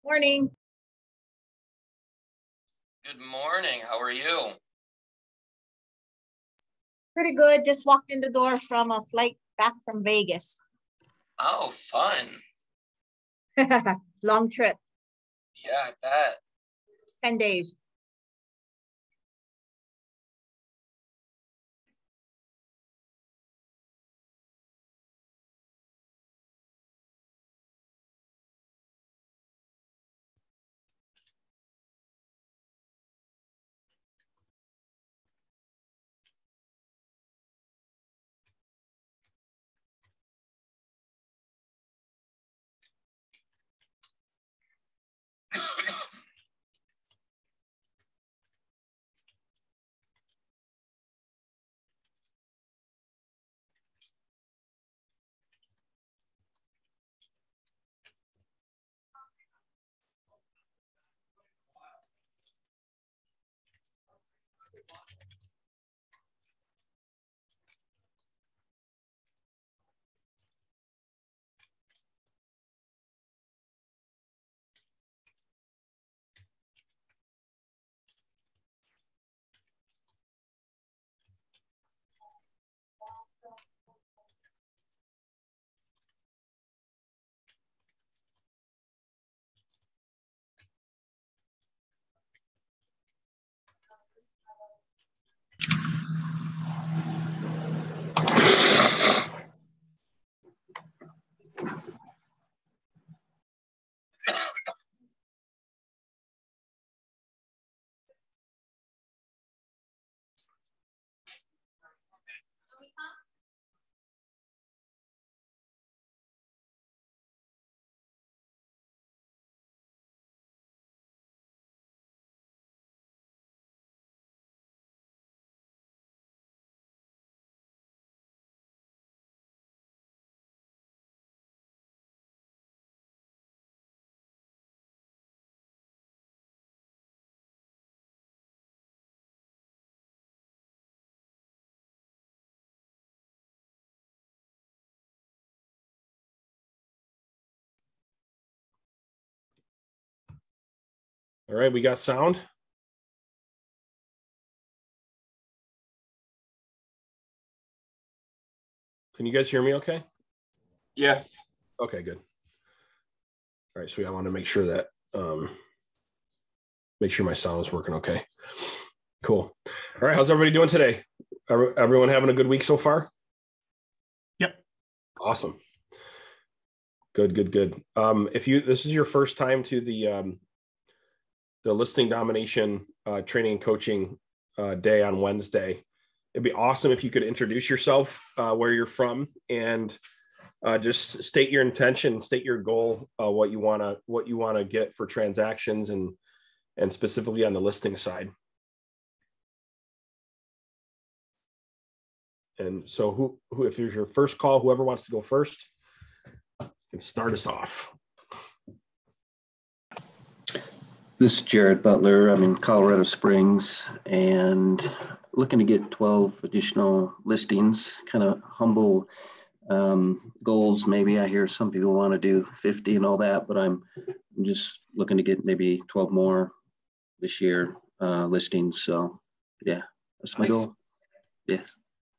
Morning. Good morning. How are you? Pretty good. Just walked in the door from a flight back from Vegas. Oh, fun. Long trip, Yeah, I bet. 10 days. All right, we got sound. Can you guys hear me okay? Yeah. Okay, good. All right, so I want to make sure that make sure my sound is working okay. Cool. All right, how's everybody doing today? Everyone having a good week so far? Yep. Awesome. Good. If this is your first time to the listing domination training and coaching day on Wednesday, it'd be awesome if you could introduce yourself, where you're from, and just state your intention, state your goal, what you want to get for transactions, and specifically on the listing side. And so who if there's your first call, whoever wants to go first can start us off. This is Jared Butler. I'm in Colorado Springs and looking to get 12 additional listings, kind of humble goals. Maybe I hear some people want to do 50 and all that, but I'm just looking to get maybe 12 more this year listings. So yeah, that's my goal. Yeah.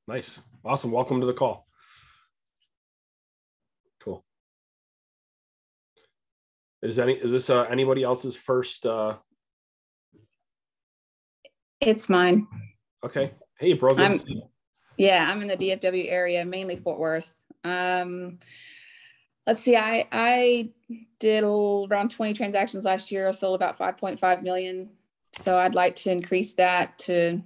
Nice. Awesome. Welcome to the call. Cool. Is this anybody else's first? It's mine. Okay. Hey, bro. I'm in the DFW area, mainly Fort Worth. Let's see. I did around 20 transactions last year. I sold about 5.5 million. So I'd like to increase that to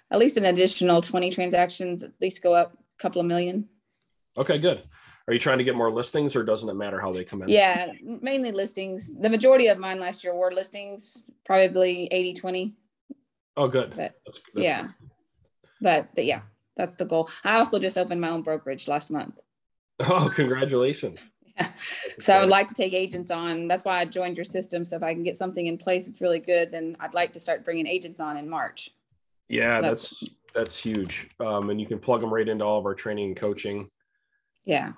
at least an additional 20 transactions, at least go up a couple of million. Okay, good. Are you trying to get more listings, or doesn't it matter how they come in? Yeah, mainly listings. The majority of mine last year were listings, probably 80-20. Oh, good. But, that's yeah. Good. But yeah, that's the goal. I also just opened my own brokerage last month. Oh, congratulations. Yeah. So I would like to take agents on. That's why I joined your system. So if I can get something in place that's really good, then I'd like to start bringing agents on in March. Yeah, that's huge. And you can plug them right into all of our training and coaching. Yeah.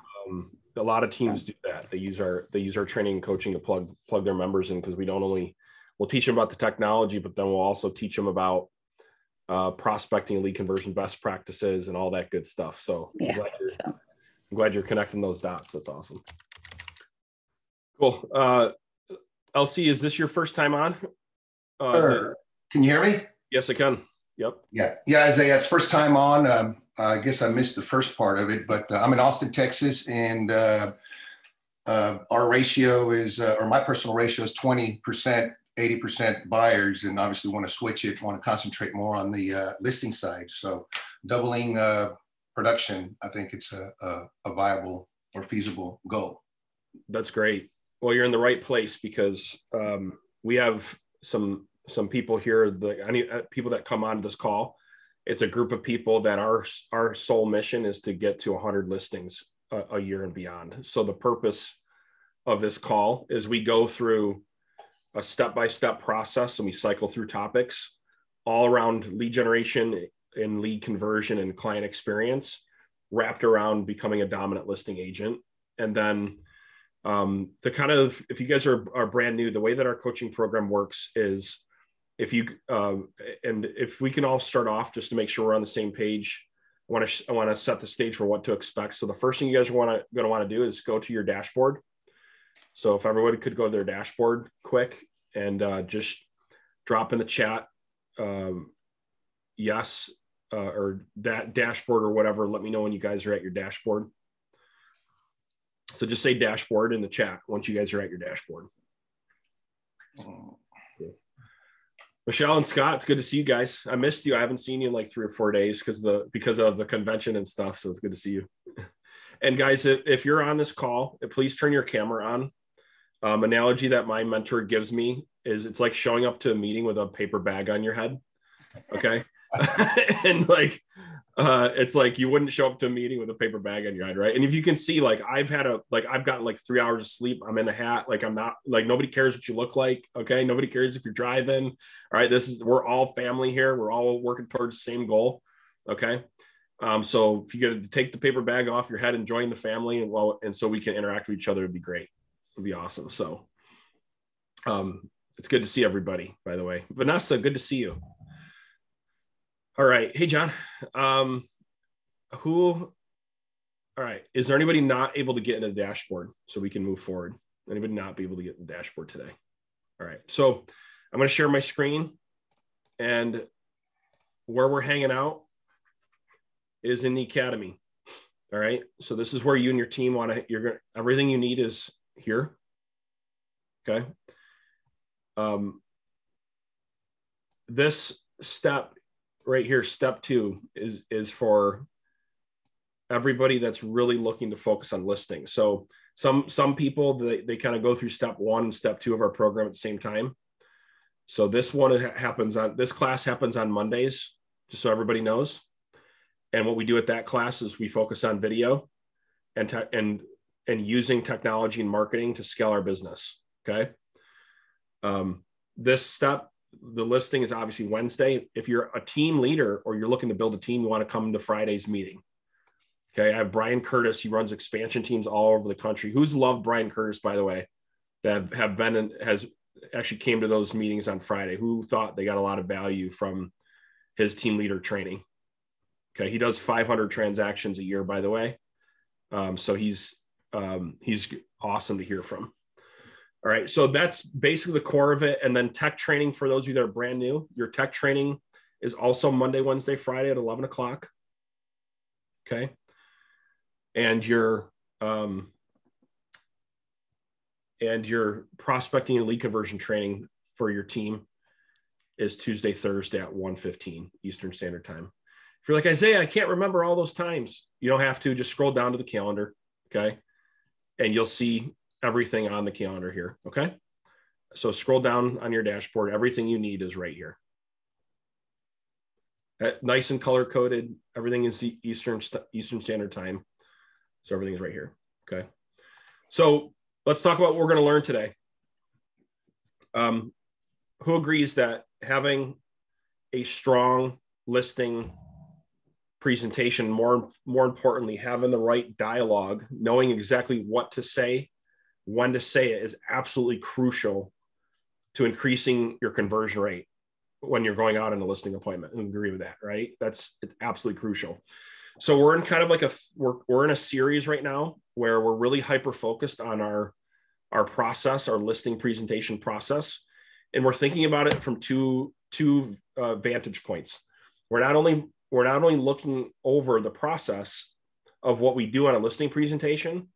a lot of teams do that. They use our training and coaching to plug their members in, because we'll teach them about the technology, but then we'll also teach them about prospecting and lead conversion best practices and all that good stuff. So Yeah. I'm glad you're connecting those dots. That's awesome. Cool. LC, is this your first time on? Sure. Can you hear me? Yes, I can. Yep. Yeah, Isaiah, it's first time on. I guess I missed the first part of it, but I'm in Austin, Texas, and our ratio is, or my personal ratio is 20%, 80% buyers, and obviously want to switch it, want to concentrate more on the listing side. So doubling production, I think it's a viable or feasible goal. That's great. Well, you're in the right place, because we have some people here, people that come on this call. It's a group of people that our sole mission is to get to 100 listings a year and beyond. So the purpose of this call is we go through a step-by-step process, and we cycle through topics all around lead generation and lead conversion and client experience, wrapped around becoming a dominant listing agent. And then if you guys are brand new, the way that our coaching program works is, if we can all start off just to make sure we're on the same page, I want to set the stage for what to expect. So the first thing you guys are going to want to do is go to your dashboard. So if everybody could go to their dashboard quick and just drop in the chat, yes, or that dashboard or whatever. Let me know when you guys are at your dashboard. So just say dashboard in the chat once you guys are at your dashboard. Michelle and Scott, it's good to see you guys. I missed you. I haven't seen you in like 3 or 4 days because of the convention and stuff. So it's good to see you. And guys, if you're on this call, please turn your camera on. Analogy that my mentor gives me is, it's like showing up to a meeting with a paper bag on your head. Okay. And it's like you wouldn't show up to a meeting with a paper bag on your head, right? And if you can see, I've gotten like 3 hours of sleep. I'm in a hat. I'm not, nobody cares what you look like. Okay. Nobody cares if you're driving. All right. We're all family here. We're all working towards the same goal. Okay. So if you get to take the paper bag off your head and join the family, and so we can interact with each other, it'd be great. It'd be awesome. So it's good to see everybody, by the way. Vanessa, good to see you. All right. Hey, John. All right. Is there anybody not able to get in the dashboard so we can move forward? Anybody not be able to get in the dashboard today? All right. So I'm going to share my screen, and where we're hanging out is in the academy. All right. So this is where you and your team everything you need is here. Okay. This step right here, step 2, is for everybody that's really looking to focus on listing. So some people, they kind of go through step 1 and step 2 of our program at the same time. So this class happens on Mondays, just so everybody knows. And what we do at that class is we focus on video and using technology and marketing to scale our business. Okay. This step, the listing, is obviously Wednesday. If you're a team leader or you're looking to build a team, you want to come to Friday's meeting. Okay. I have Brian Curtis. He runs expansion teams all over the country. Who's loved Brian Curtis, by the way, that have been and has actually came to those meetings on Friday? Who thought they got a lot of value from his team leader training? Okay. He does 500 transactions a year, by the way. So he's awesome to hear from. All right. So that's basically the core of it. And then tech training, for those of you that are brand new, your tech training is also Monday, Wednesday, Friday at 11 o'clock. Okay. And your prospecting and lead conversion training for your team is Tuesday, Thursday at 1:15 Eastern Standard Time. If you're like, Isaiah, I can't remember all those times, you don't have to. Just scroll down to the calendar. Okay. And you'll see everything on the calendar here. Okay. So scroll down on your dashboard. Everything you need is right here. Nice and color coded. Everything is the Eastern Standard Time. So everything is right here. Okay. So let's talk about what we're going to learn today. Who agrees that having a strong listing presentation, more importantly, having the right dialogue, knowing exactly what to say, when to say it is absolutely crucial to increasing your conversion rate when you're going out in a listing appointment. I agree with that, right? It's absolutely crucial. So we're in kind of like we're in a series right now where we're really hyper focused on our process, our listing presentation process. And we're thinking about it from two vantage points. We're not only looking over the process of what we do on a listing presentation,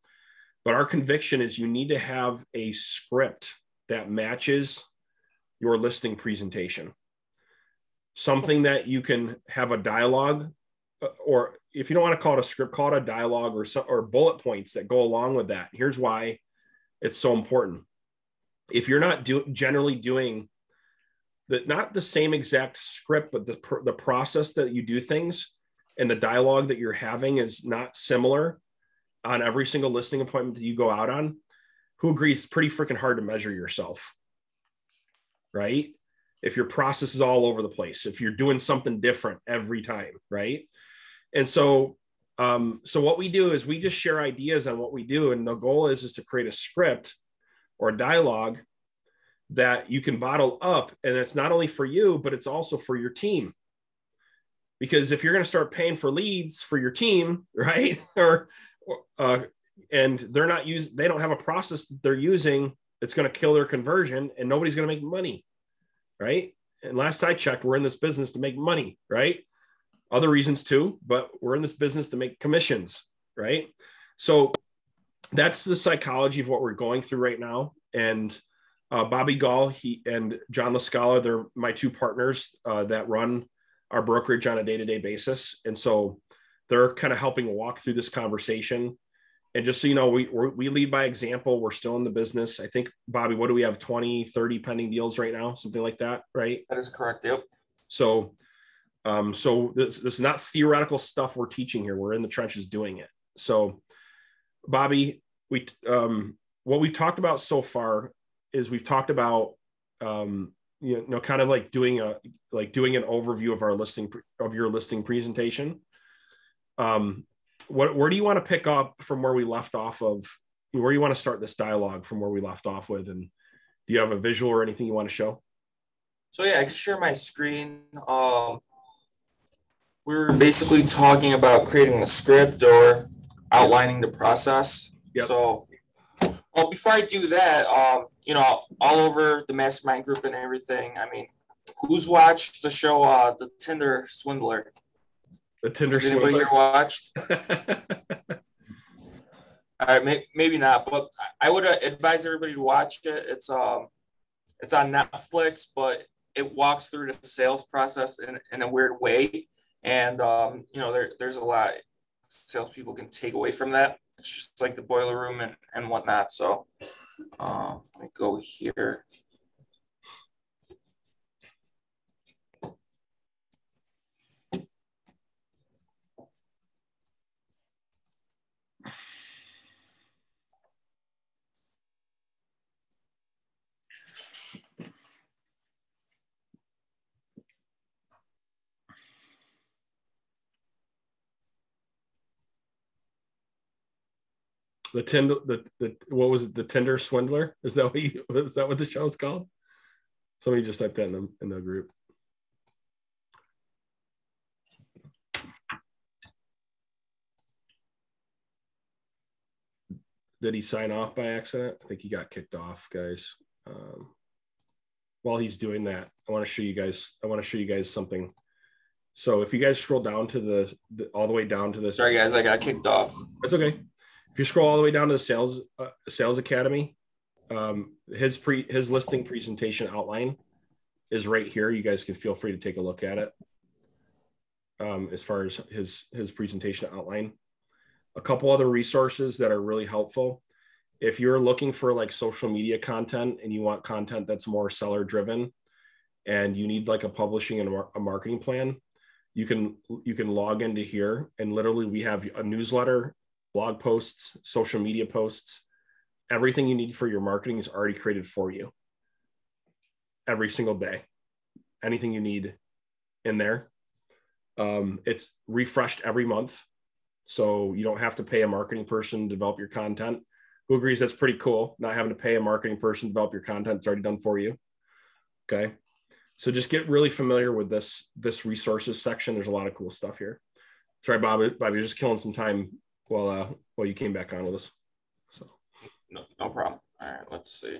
but our conviction is you need to have a script that matches your listing presentation. Something that you can have a dialogue, or if you don't want to call it a script, call it a dialogue or bullet points that go along with that. Here's why it's so important. If you're not generally doing not the same exact script, but the process that you do things and the dialogue that you're having is not similar on every single listing appointment that you go out on, who agrees it's pretty freaking hard to measure yourself, right? If your process is all over the place, if you're doing something different every time, right? And so what we do is we just share ideas on what we do. And the goal is to create a script or a dialogue that you can bottle up. And it's not only for you, but it's also for your team. Because if you're going to start paying for leads for your team, right? And they don't have a process that they're using, it's going to kill their conversion and nobody's going to make money, right? And last I checked, we're in this business to make money, right? Other reasons too, but we're in this business to make commissions, right? So that's the psychology of what we're going through right now. And Bobby Gall, and John LaScala, they're my two partners that run our brokerage on a day-to-day basis. And so they're kind of helping walk through this conversation. And just so you know, we lead by example. We're still in the business. I think, Bobby, what do we have? 20, 30 pending deals right now? Something like that, right? That is correct. Yep. So this is not theoretical stuff we're teaching here. We're in the trenches doing it. So Bobby, what we've talked about so far is we've talked about, kind of like doing an overview of your listing presentation. Where do you want to pick up from where we left off of, where you want to start this dialogue from where we left off with? And do you have a visual or anything you want to show? So yeah, I can share my screen. We were basically talking about creating a script or outlining the process. Yep. So, well, before I do that, all over the mastermind group and everything, I mean, who's watched the show, The Tinder Swindler? The Tinder Has anybody Swindler? here watched? All right, maybe not, but I would advise everybody to watch it. It's on Netflix, but it walks through the sales process in a weird way. And, there's a lot salespeople can take away from that. It's just like the boiler room and whatnot. So let me go here. What was it? The Tinder Swindler? Is that what the show's called? Somebody just typed that in the group. Did he sign off by accident? I think he got kicked off, guys. While he's doing that, I want to show you guys something. So if you guys scroll down to all the way down to this. Sorry guys, I got kicked off. That's okay. If you scroll all the way down to the Sales Academy, his listing presentation outline is right here. You guys can feel free to take a look at it. As far as his presentation outline, a couple other resources that are really helpful. If you're looking for like social media content and you want content that's more seller driven, and you need like a publishing and a marketing plan, you can log into here, and literally we have a newsletter, blog posts, social media posts, everything you need for your marketing is already created for you every single day. Anything you need in there. It's refreshed every month. So you don't have to pay a marketing person to develop your content. Who agrees that's pretty cool? Not having to pay a marketing person to develop your content. It's already done for you. Okay. So just get really familiar with this resources section. There's a lot of cool stuff here. Sorry, Bob, you're just killing some time while you came back on with us. So no problem. All right, let's see.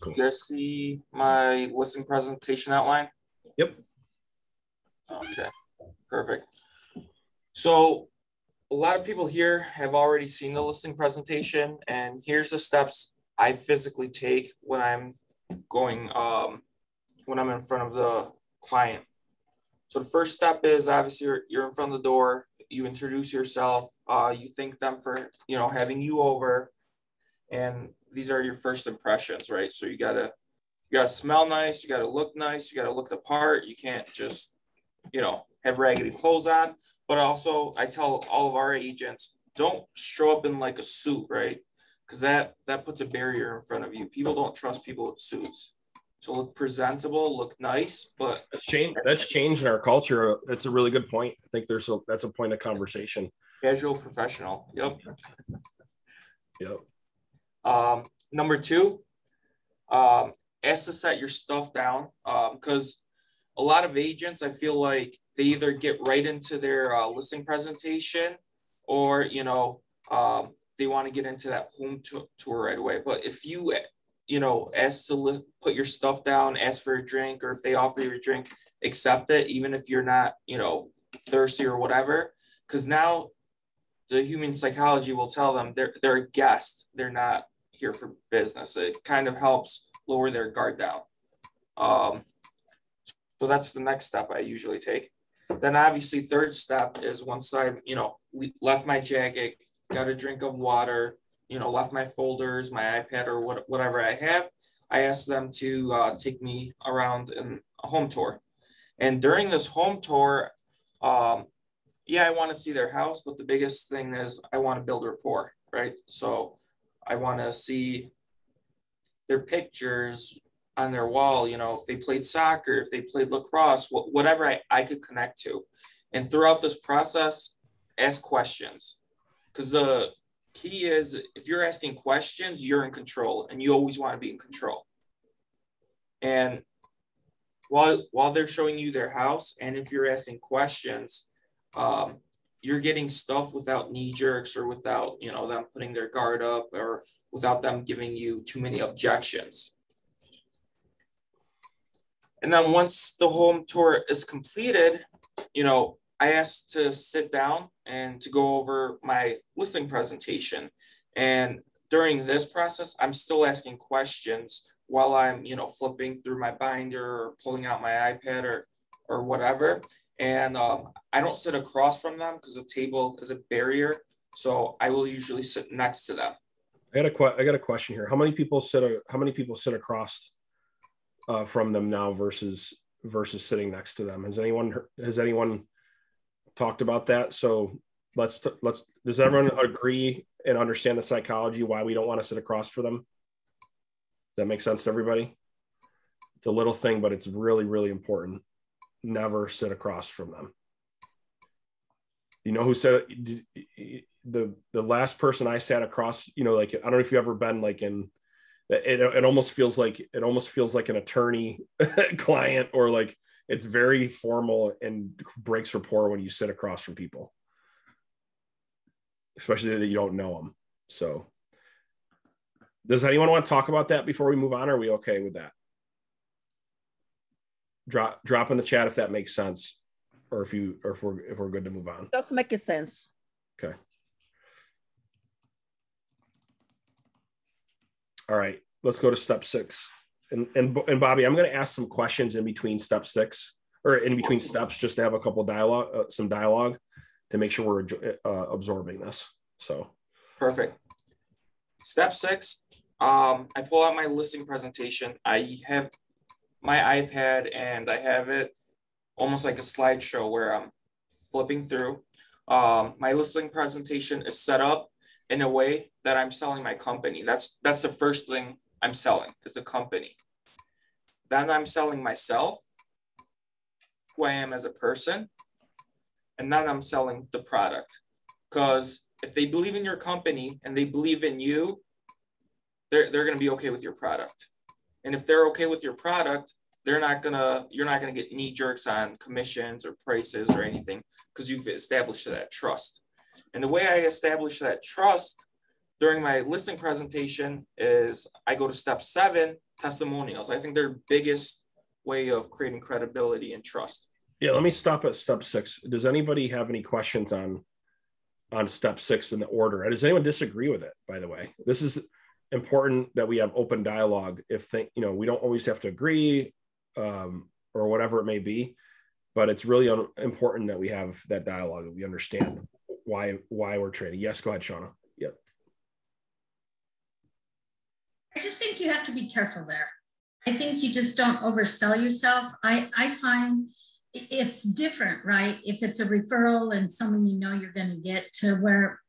Cool. You guys see my listing presentation outline? Yep. Okay, perfect. So a lot of people here have already seen the listing presentation, and here's the steps I physically take when I'm going, when I'm in front of the client. So the first step is obviously you're in front of the door, you introduce yourself, you thank them for, having you over, and these are your first impressions, right? So you gotta smell nice, you gotta look nice, you gotta look the part. You can't just, have raggedy clothes on. But also I tell all of our agents, don't show up in like a suit, right? Because that puts a barrier in front of you. People don't trust people with suits. So look presentable, look nice, but that's changed in our culture. That's a really good point. I think that's a point of conversation. Casual, professional. Yep. Yep. Number two, ask to set your stuff down, because a lot of agents, I feel like they either get right into their listing presentation, or they want to get into that home tour right away. But if you ask to put your stuff down, ask for a drink, or if they offer you a drink, accept it, even if you're not thirsty or whatever, because now the human psychology will tell them they're a guest, they're not here for business. It kind of helps lower their guard down. So that's the next step I usually take. Then obviously third step is once I, left my jacket, got a drink of water, left my folders, my iPad, or whatever I have, I ask them to take me around in a home tour. And during this home tour, I want to see their house, but the biggest thing is I want to build rapport, right? So I want to see their pictures on their wall, if they played soccer, if they played lacrosse, whatever I could connect to. And throughout this process, ask questions. Because the key is, if you're asking questions, you're in control, and you always want to be in control. And while they're showing you their house, and if you're asking questions, you're getting stuff without knee jerks, or without, them putting their guard up, or without them giving you too many objections. And then once the home tour is completed, I ask to sit down and to go over my listing presentation. And during this process, I'm still asking questions while I'm, flipping through my binder, or pulling out my iPad, or whatever. And I don't sit across from them because the table is a barrier. So I will usually sit next to them. I got a question here. How many people sit across from them now versus sitting next to them? Has anyone talked about that? So does everyone agree and understand the psychology why we don't want to sit across from them? Does that make sense to everybody? It's a little thing, but it's really, really important. Never sit across from them. You know who said the last person I sat across, like, I don't know if you've ever been like in, it almost feels like an attorney client, or like it's very formal and breaks rapport when you sit across from people, especially that you don't know them. So does anyone want to talk about that before we move on? Are we okay with that? Drop in the chat if that makes sense, or if we're good to move on. Does make sense. Okay. All right, let's go to step 6. And Bobby, I'm going to ask some questions in between step 6, or in between steps, just to have a couple some dialogue to make sure we're absorbing this. So perfect. Step 6. I pull out my listing presentation. I have my iPad, and I have it almost like a slideshow where I'm flipping through. My listing presentation is set up in a way that I'm selling my company. That's the first thing I'm selling, is the company. Then I'm selling myself. who I am as a person, and then I'm selling the product. Because if they believe in your company and they believe in you, they're going to be okay with your product. And if they're okay with your product, you're not gonna get knee jerks on commissions or prices or anything, because you've established that trust. And the way I establish that trust during my listing presentation is I go to step 7, testimonials. I think they're the biggest way of creating credibility and trust. Yeah, let me stop at step 6. Does anybody have any questions on step 6 in the order? Does anyone disagree with it, by the way? This is important that we have open dialogue. We don't always have to agree or whatever it may be, but it's really important that we have that dialogue, that we understand why we're trading. Yes, go ahead, Shauna. Yep. I just think you have to be careful there. I think you just don't oversell yourself. I find it's different, right? If it's a referral and someone you know you're going to get, to where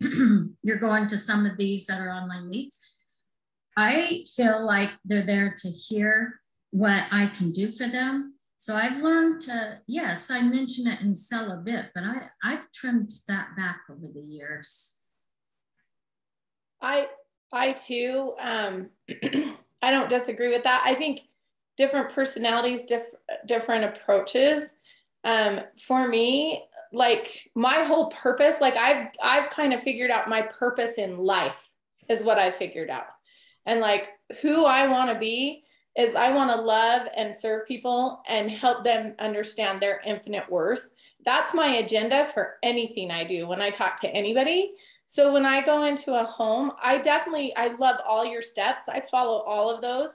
you're going to some of these that are online leads. I feel like they're there to hear what I can do for them. So I've learned to, yes, I mention it and sell a bit, but I've trimmed that back over the years. I too, I don't disagree with that. I think different personalities, different approaches. For me, like my whole purpose, like I've kind of figured out my purpose in life is what I figured out. And like who I want to be is I want to love and serve people and help them understand their infinite worth. That's my agenda for anything I do when I talk to anybody. So when I go into a home, I love all your steps. I follow all of those.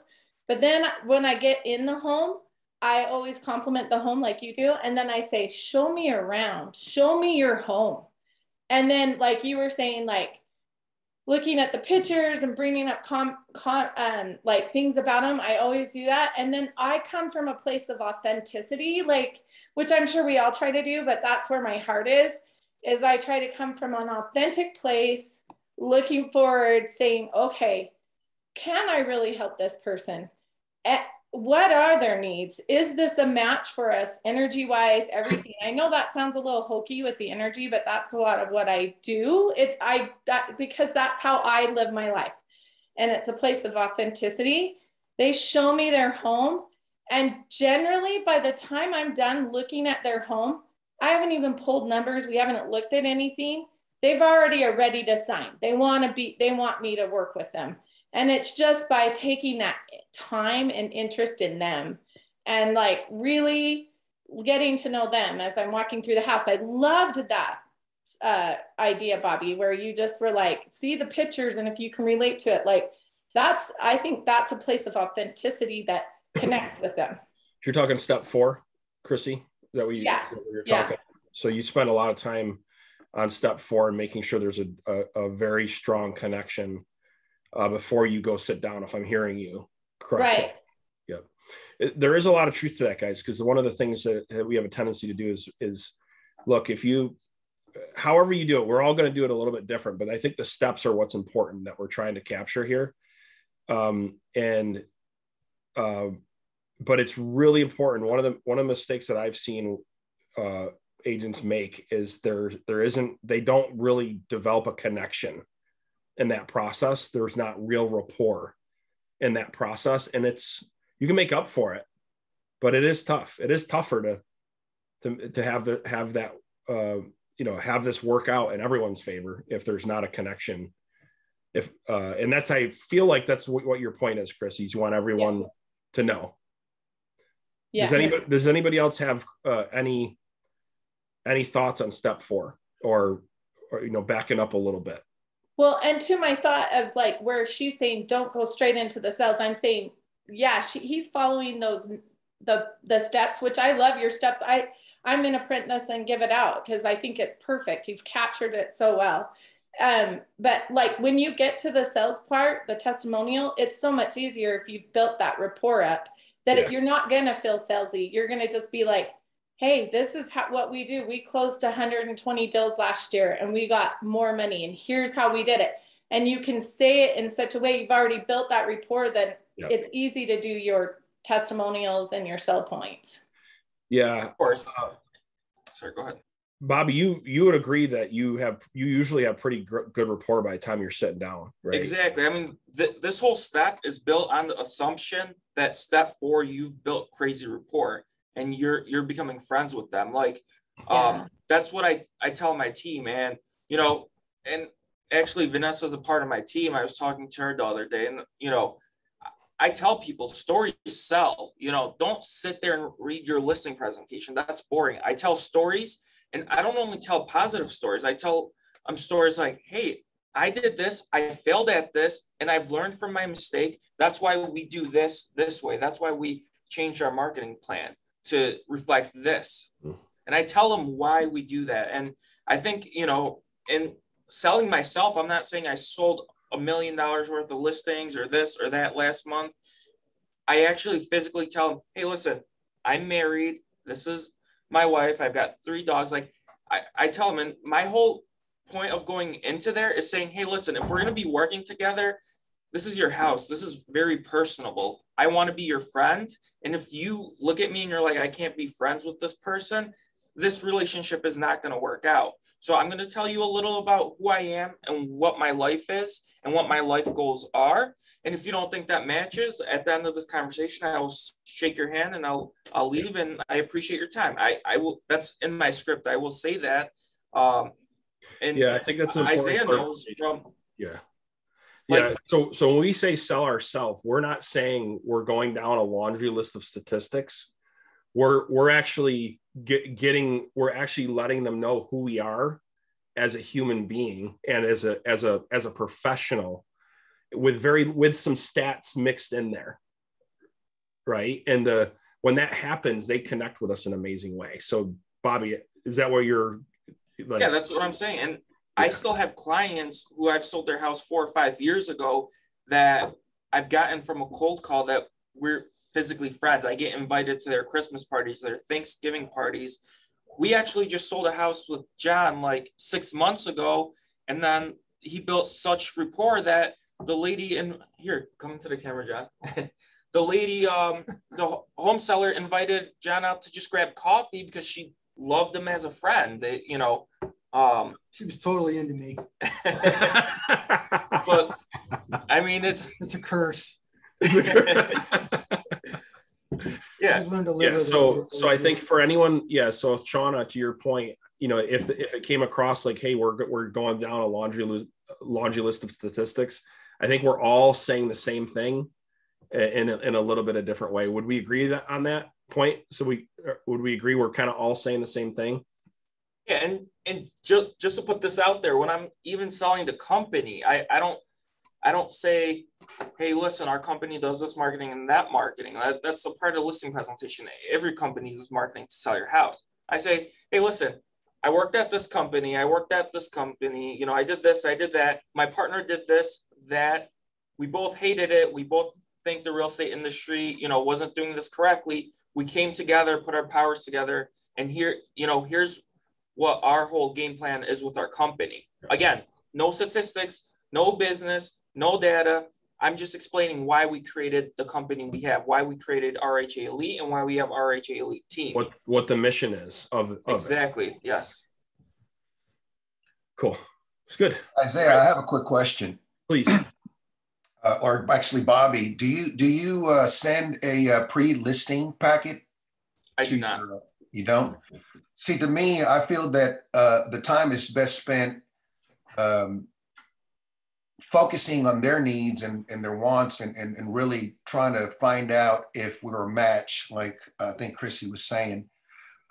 But then when I get in the home, I always compliment the home like you do. And then I say, show me around, show me your home. And then like you were saying, like looking at the pictures and bringing up like things about them. I always do that. And then I come from a place of authenticity, like, which I'm sure we all try to do, but that's where my heart is I try to come from an authentic place, looking forward, saying, okay, can I really help this person? What are their needs? Is this a match for us energy-wise, everything? I know that sounds a little hokey with the energy, but that's a lot of what I do. Because that's how I live my life. And it's a place of authenticity. They show me their home. And generally, by the time I'm done looking at their home, I haven't even pulled numbers. We haven't looked at anything. They've already are ready to sign. They want me to work with them. And it's just by taking that time and interest in them and like really getting to know them as I'm walking through the house. I loved that idea, Bobby, where you just were like, see the pictures and if you can relate to it, like I think that's a place of authenticity that connects with them. You're talking step 4, Chrissy? Is that what you're talking? Yeah. So you spend a lot of time on step 4 and making sure there's a very strong connection before you go sit down, if I'm hearing you correctly. Right. Yeah. There is a lot of truth to that, guys, because one of the things that we have a tendency to do is look, however you do it, we're all going to do it a little bit different, but I think the steps are what's important that we're trying to capture here. But it's really important. One of the mistakes that I've seen agents make is they don't really develop a connection in that process. There's not real rapport in that process, and you can make up for it, but it is tough. It is tougher to have this work out in everyone's favor if there's not a connection. I feel like that's what your point is, Chris. You want everyone to know. Yeah. Does anybody else have any thoughts on step 4 or backing up a little bit? Well, and to my thought of like where she's saying, don't go straight into the sales. I'm saying, yeah, he's following the steps, which I love your steps. I'm going to print this and give it out because I think it's perfect. You've captured it so well. But like when you get to the sales part, the testimonial, it's so much easier if you've built that rapport up that you're not going to feel salesy. You're going to just be like, hey, this is what we do. We closed 120 deals last year and we got more money and here's how we did it. And you can say it in such a way, you've already built that rapport that it's easy to do your testimonials and your sell points. Yeah. Of course. Sorry, go ahead. Bobby, you would agree that you usually have pretty good rapport by the time you're sitting down, right? Exactly. I mean, this whole step is built on the assumption that step 4, you've built crazy rapport and you're becoming friends with them. Like, that's what I tell my team. And, you know, and actually Vanessa's a part of my team. I was talking to her the other day, and, you know, I tell people stories sell. You know, don't sit there and read your listing presentation. That's boring. I tell stories, and I don't only tell positive stories. I tell stories like, hey, I did this, I failed at this, and I've learned from my mistake. That's why we do this way. That's why we changed our marketing plan to reflect this. And I tell them why we do that. And I think, you know, in selling myself, I'm not saying I sold $1 million worth of listings or this or that last month. I actually physically tell them, hey, listen, I'm married. This is my wife. I've got 3 dogs. Like, I tell them, and my whole point of going into there is saying, hey, listen, if we're going to be working together, this is your house. This is very personable. I want to be your friend. And if you look at me and you're like, I can't be friends with this person, this relationship is not going to work out. So I'm going to tell you a little about who I am and what my life is and what my life goals are. And if you don't think that matches, at the end of this conversation, I will shake your hand and I'll leave, and I appreciate your time. I will, that's in my script. I will say that. And yeah, I think that's an important Isaiah knows from. Yeah. Like, yeah. So when we say sell ourselves, we're not saying we're going down a laundry list of statistics. We're actually we're actually letting them know who we are as a human being and as a professional with some stats mixed in there. Right. And when that happens, they connect with us in an amazing way. So Bobby, is that what you're like? Yeah, that's what I'm saying. And I still have clients who I've sold their house 4 or 5 years ago that I've gotten from a cold call that we're physically friends. I get invited to their Christmas parties, their Thanksgiving parties. We actually just sold a house with John like 6 months ago. And then he built such rapport that the lady here, come to the camera, John. The lady, the home seller invited John out to just grab coffee because she loved him as a friend. They, you know, she was totally into me. But I mean, it's a curse. Yeah. I've learned to live with it. So I think for anyone, so Shauna, to your point, you know, if it came across like, hey, we're going down a laundry list of statistics, I think we're all saying the same thing in a little bit of different way. Would we agree on that point? So would we agree we're kind of all saying the same thing? Yeah, and just to put this out there, when I'm even selling the company, I don't say, hey, listen, our company does this marketing and that marketing. That's a part of the listing presentation. Every company uses marketing to sell your house. I say, hey, listen, I worked at this company. You know, I did this, I did that. My partner did this, that. We both hated it. We both think the real estate industry, you know, wasn't doing this correctly. We came together, put our powers together. And here, you know, here's what our whole game plan is with our company. Again, no statistics, no business, no data. I'm just explaining why we created the company we have, why we created RHA Elite, and why we have RHA Elite team. What the mission is of exactly. It. Yes. Cool. It's good. Isaiah, I have a quick question. Please. Or actually, Bobby, do you send a pre-listing packet? I do not. You don't? See, to me, I feel that the time is best spent focusing on their needs and their wants and really trying to find out if we're a match, like I think Chrissy was saying.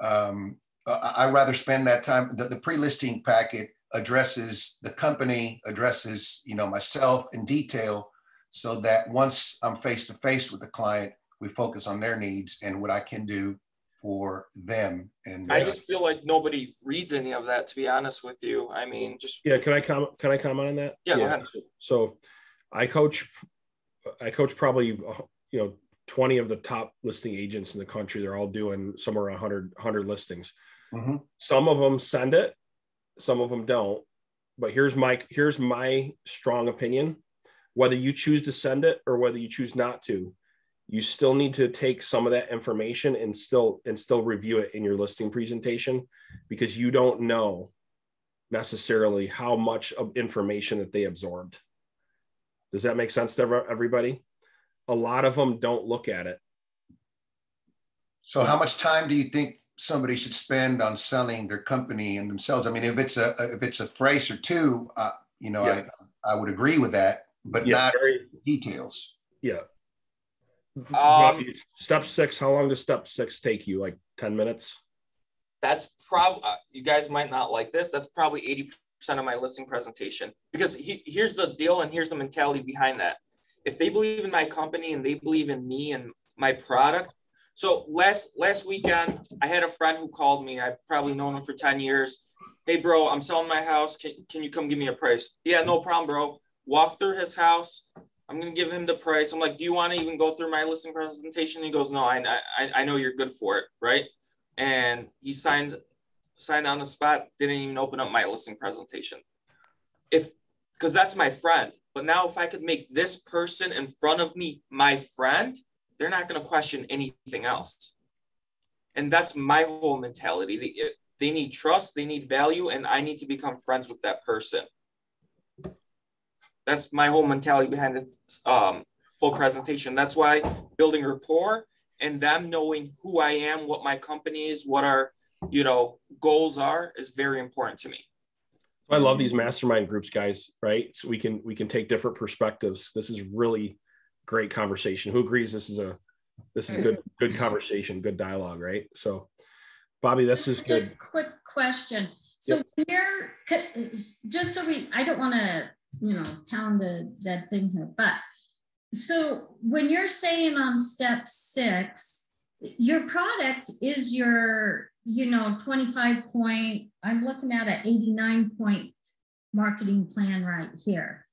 I'd rather spend that time. The pre-listing packet addresses the company, addresses, you know, myself in detail, so that once I'm face-to-face with the client, we focus on their needs and what I can do for them. And I just feel like nobody reads any of that, to be honest with you. I mean, just can I comment on that? Yeah, go ahead. So I coach probably 20 of the top listing agents in the country. They're all doing somewhere 100 listings. Mm-hmm. Some of them send it, some of them don't. But here's my strong opinion. Whether you choose to send it or whether you choose not to, you still need to take some of that information and still review it in your listing presentation, because you don't know necessarily how much of information that they absorbed. Does that make sense to everybody? A lot of them don't look at it. So how much time do you think somebody should spend on selling their company and themselves? I mean, if it's a phrase or two, you know, Yeah. I would agree with that, but not details. Yeah. Step 6, how long does step 6 take you? Like 10 minutes? That's probably, you guys might not like this. That's probably 80% of my listing presentation, because here's the deal and here's the mentality behind that. If they believe in my company and they believe in me and my product. So last weekend, I had a friend who called me. I've probably known him for 10 years. Hey bro, I'm selling my house. Can you come give me a price? Yeah, no problem, bro. Walk through his house. I'm going to give him the price. I'm like, do you want to even go through my listing presentation? He goes, no, I know you're good for it. Right. And he signed on the spot, didn't even open up my listing presentation. Because that's my friend. But now if I could make this person in front of me my friend, they're not going to question anything else. And that's my whole mentality. They need trust, they need value, and I need to become friends with that person. That's my whole mentality behind this whole presentation. That's why building rapport and them knowing who I am, what my company is, what our, you know, goals are, is very important to me. I love these mastermind groups, guys, right? So we can take different perspectives. This is really great conversation. Who agrees this is good conversation, good dialogue, right? So Bobby, this is good. Just a quick question. So just so I don't want to, you know, pound that thing here, but so when you're saying on step 6, your product is your, you know, 25 point, I'm looking at an 89 point marketing plan right here.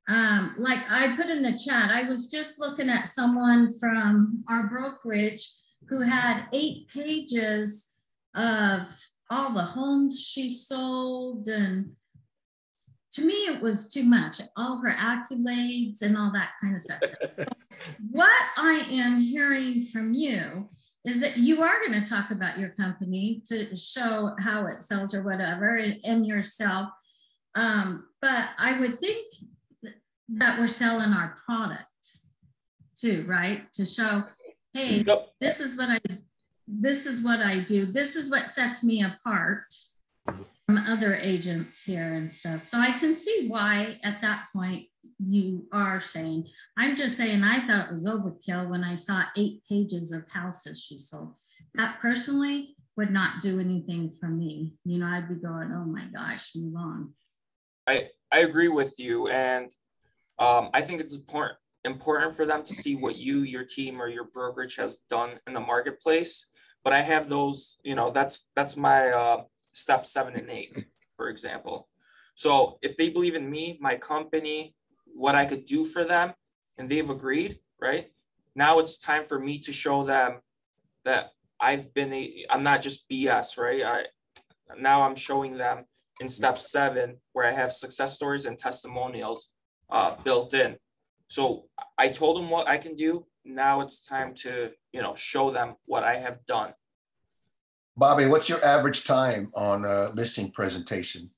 Like I put in the chat, I was just looking at someone from our brokerage who had 8 pages of all the homes she sold, and to me it was too much, all her accolades and all that kind of stuff. What I am hearing from you is that you are going to talk about your company to show how it sells or whatever, and yourself, but I would think that we're selling our product too, right? To show, hey, this is what I do. This is what sets me apart from other agents here and stuff. So I can see why at that point you are saying, I'm just saying, I thought it was overkill when I saw 8 pages of houses she sold. That personally would not do anything for me. You know, I'd be going, oh my gosh, move on. I agree with you. And I think it's important for them to see what your team or your brokerage has done in the marketplace. But I have those, you know, that's my step 7 and 8, for example. So if they believe in me, my company, what I could do for them, and they've agreed, right? Now it's time for me to show them that I'm not just BS, right? Now I'm showing them in step 7 where I have success stories and testimonials built in. So I told them what I can do. Now it's time to, you know, show them what I have done. Bobby, what's your average time on a listing presentation?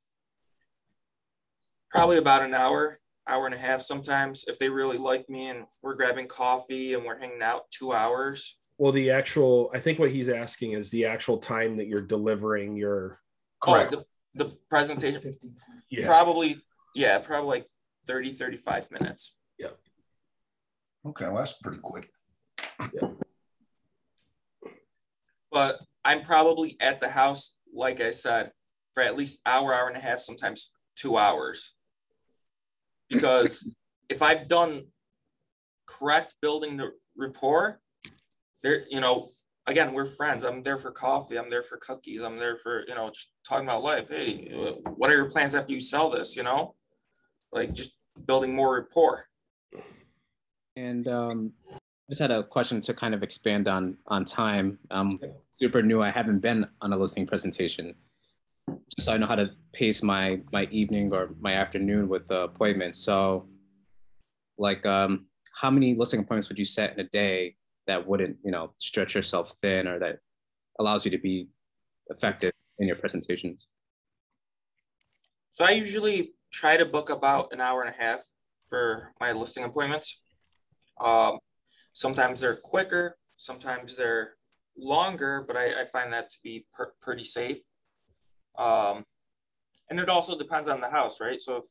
Probably about an hour and a half sometimes, if they really like me and we're grabbing coffee and we're hanging out, 2 hours. Well, I think what he's asking is the actual time that you're delivering your. Correct. The presentation. Yes. Probably like 30, 35 minutes. Yeah. Okay, well, that's pretty quick. Yeah. But I'm probably at the house, like I said, for at least hour and a half, sometimes 2 hours. Because if I've done correct building the rapport, there, you know, again, we're friends. I'm there for coffee. I'm there for cookies. I'm there for, you know, just talking about life. Hey, what are your plans after you sell this? You know, like just building more rapport. And I just had a question to kind of expand on time. I'm super new. I haven't been on a listing presentation, just so I know how to pace my evening or my afternoon with appointments. So like, how many listing appointments would you set in a day that wouldn't, stretch yourself thin, or that allows you to be effective in your presentations? So I usually try to book about an hour and a half for my listing appointments. Sometimes they're quicker, sometimes they're longer, but I find that to be pretty safe. And it also depends on the house, right? So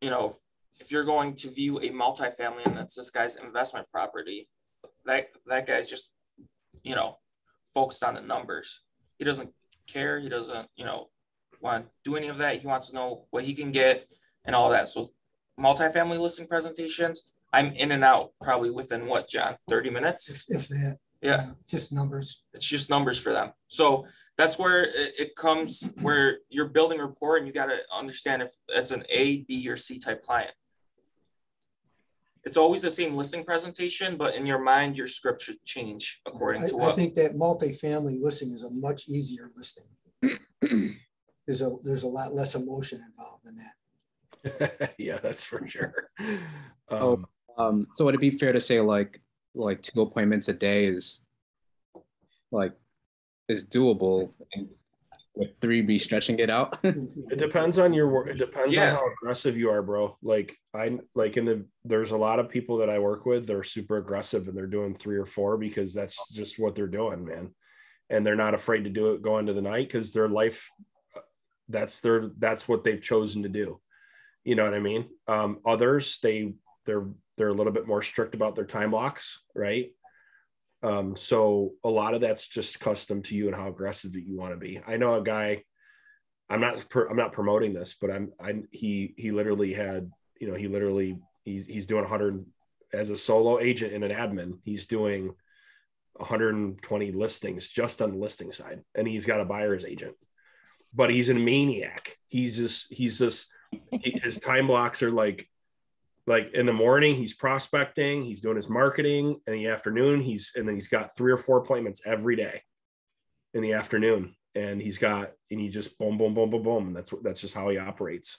if you're going to view a multifamily and that's this guy's investment property, that guy's just, focused on the numbers. He doesn't care. He doesn't, want to do any of that. He wants to know what he can get and all that. So multifamily listing presentations, I'm in and out probably within what, John, 30 minutes? If that. Yeah. Just numbers. It's just numbers for them. So that's where it comes, where you're building rapport, and you got to understand if it's an A, B, or C type client. It's always the same listing presentation, but in your mind, your script should change according to what. I think that multifamily listing is a much easier listing. There's a lot less emotion involved in that. Yeah, that's for sure. So would it be fair to say like 2 appointments a day is doable, and with 3 be stretching it out? It depends on your work. It depends on how aggressive you are, bro. There's a lot of people that I work with, they're super aggressive and they're doing 3 or 4 because that's just what they're doing, man. And they're not afraid to do it, go into the night, because their life, that's what they've chosen to do. You know what I mean? Others, they're a little bit more strict about their time blocks, right? So a lot of that's just custom to you and how aggressive that you want to be. I know a guy, I'm not promoting this, but he literally had, he's doing 100 as a solo agent and an admin. He's doing 120 listings just on the listing side, and he's got a buyer's agent, but he's a maniac. His time blocks are like in the morning, he's prospecting, he's doing his marketing. In the afternoon, he's got 3 or 4 appointments every day in the afternoon. And he just boom, boom, boom, boom, boom. That's just how he operates.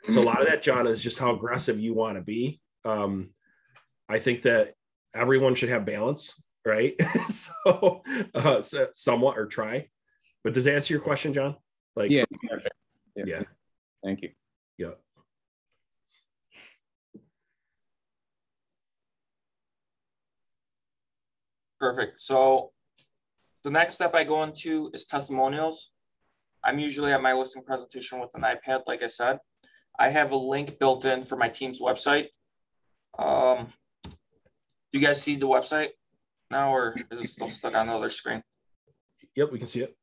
So a lot of that, John, is just how aggressive you want to be. I think that everyone should have balance, right? So somewhat, or try. But does that answer your question, John? Yeah. Thank you. Yeah. Perfect. So the next step I go into is testimonials. I'm usually at my listing presentation with an iPad, like I said. I have a link built in for my team's website. Do you guys see the website now, or is it still stuck on the other screen? Yep, we can see it.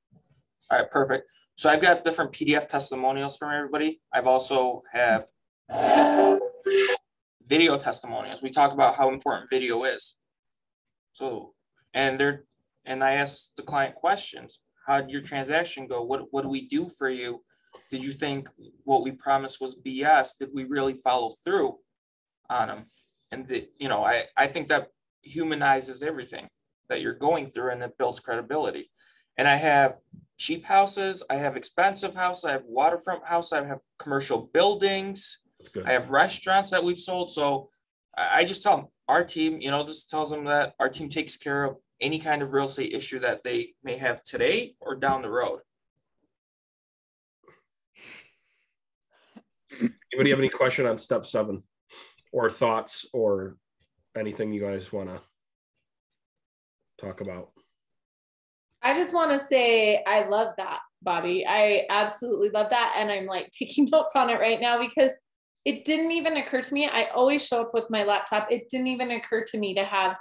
All right, perfect. So I've got different PDF testimonials from everybody. I've also have video testimonials. We talk about how important video is. So, and I asked the client questions. How did your transaction go? What do we do for you? Did you think what we promised was BS? Did we really follow through on them? And I think that humanizes everything that you're going through, and it builds credibility. And I have cheap houses, I have expensive houses, I have waterfront houses, I have commercial buildings, I have restaurants that we've sold. So I just tell them, our team, this tells them that our team takes care of any kind of real estate issue that they may have today or down the road. Anybody have any question on step 7 or thoughts or anything you guys want to talk about? I just want to say I love that, Bobby. I absolutely love that. And I'm taking notes on it right now, because it didn't even occur to me. I always show up with my laptop. It didn't even occur to me to have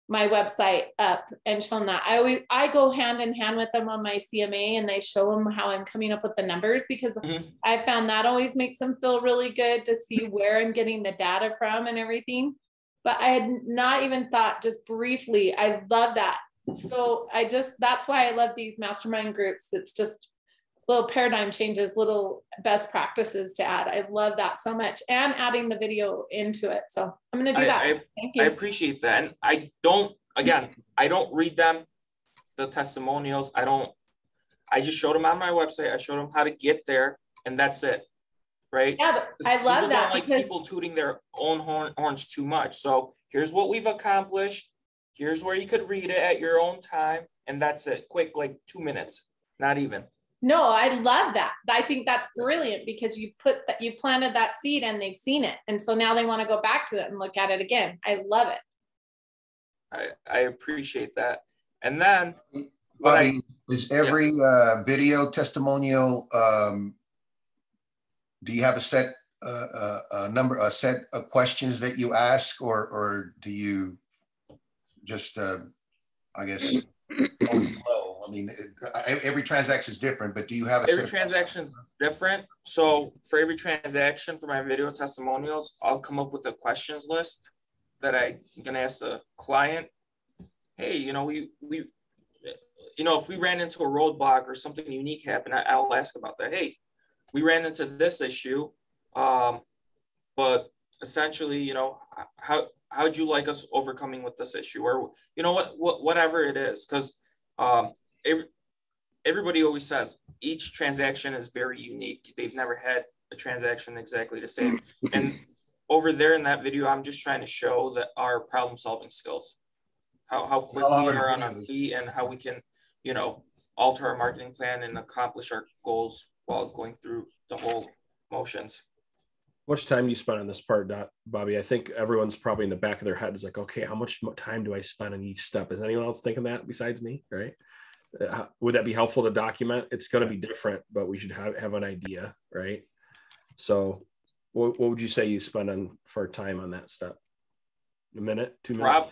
my website up and show them that. I go hand in hand with them on my CMA, and they show them how I'm coming up with the numbers, because I found that always makes them feel really good to see where I'm getting the data from and everything. But I had not even thought, just briefly, I love that. So that's why I love these mastermind groups. It's just little paradigm changes, little best practices to add. I love that so much, and adding the video into it. So I'm going to do that. Thank you. I appreciate that. And I don't read them, the testimonials. I just showed them on my website. I showed them how to get there, and that's it. Right. Yeah, but I love that. People don't like people tooting their own horns too much. So here's what we've accomplished. Here's where you could read it at your own time. And that's it. Quick, like 2 minutes, not even. No, I love that. I think that's brilliant because you planted that seed and they've seen it. And so now they want to go back to it and look at it again. I love it. I appreciate that. And then Bobby, is every video testimonial, do you have a set a set of questions that you ask, or do you just I guess flow? I mean, every transaction is different, but do you have every transaction is different? So for every transaction for my video testimonials, I'll come up with a questions list that I'm gonna ask the client. Hey, you know, if we ran into a roadblock or something unique happened, I'll ask about that. Hey, we ran into this issue, but essentially, you know, how'd you like us overcoming with this issue, or you know whatever it is, because everybody always says each transaction is very unique. They've never had a transaction exactly the same. And over there in that video, I'm just trying to show that our problem-solving skills, how quick we are on our feet, and how we can, you know, alter our marketing plan and accomplish our goals while going through the whole motions. How much time do you spend on this part, Bobby? I think everyone's probably in the back of their head is like, okay, how much time do I spend on each step? Is anyone else thinking that besides me, right? Would that be helpful to document? It's going to be different, but we should have an idea, right? So what would you say you spend on for time on that step? A minute, 2 minutes?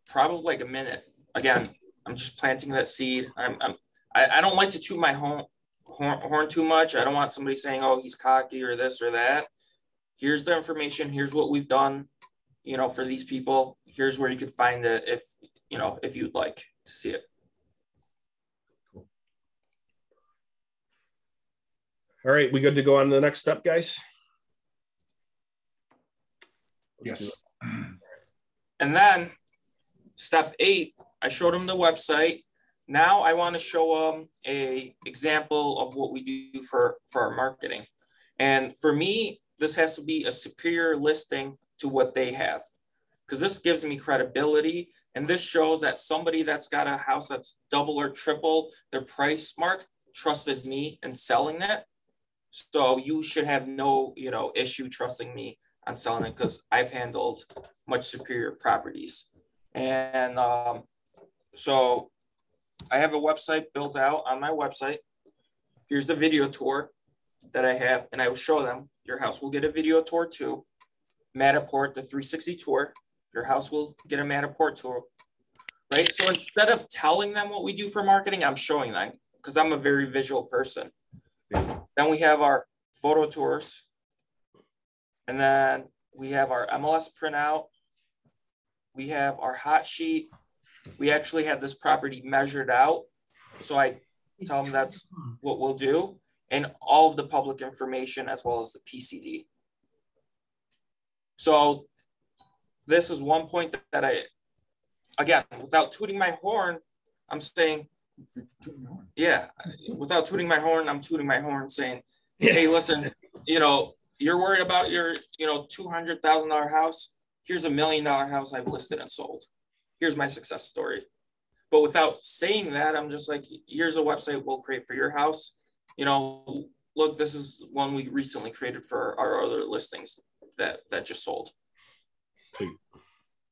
Probably like a minute. Again, I'm just planting that seed. I don't like to toot my horn too much. I don't want somebody saying, oh, he's cocky or this or that. Here's the information. Here's what we've done, you know, for these people. Here's where you could find it if you'd like to see it. Cool. All right, we good to go on to the next step, guys? Yes. And then step 8, I showed them the website. Now I want to show them a example of what we do for our marketing. And for me, this has to be a superior listing to what they have, because this gives me credibility. And this shows that somebody that's got a house that's double or triple their price mark trusted me in selling it. So you should have no, you know, issue trusting me on selling it, because I've handled much superior properties. And so I have a website built out on my website. Here's the video tour that I have, and I will show them your house will get a video tour too. Matterport, the 360 tour, your house will get a Matterport tour, right? So instead of telling them what we do for marketing, I'm showing them, because I'm a very visual person. Then we have our photo tours, and then we have our MLS printout. We have our hot sheet. We actually have this property measured out. So I tell them that's what we'll do, and all of the public information as well as the PCD. So this is one point that I, again, without tooting my horn, I'm saying, yeah, without tooting my horn, I'm tooting my horn saying, hey, listen, you know, you're worried about your, you know, $200,000 house. Here's $1 million house I've listed and sold. Here's my success story. But without saying that, I'm just like, here's a website we'll create for your house. You know, look, this is one we recently created for our other listings that just sold. Sweet.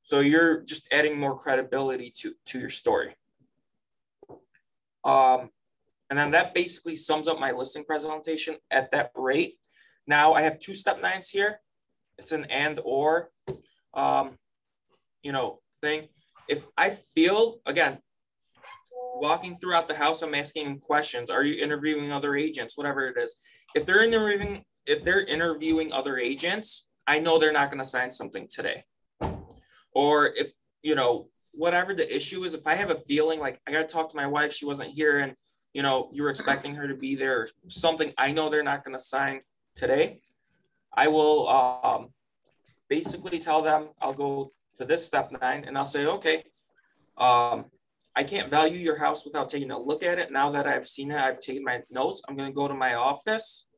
So you're just adding more credibility to your story. And then that basically sums up my listing presentation at that rate. Now I have 2 step 9s here. It's an and or, you know, thing. If I feel, again, walking throughout the house, I'm asking them questions. Are you interviewing other agents? Whatever it is. If they're interviewing other agents, I know they're not going to sign something today. Or if, you know, whatever the issue is, if I have a feeling like I got to talk to my wife, she wasn't here, and, you know, you were expecting her to be there, or something, I know they're not going to sign today, I will basically tell them I'll go to this step 9 and I'll say, okay, I can't value your house without taking a look at it. Now that I've seen it, I've taken my notes. I'm going to go to my office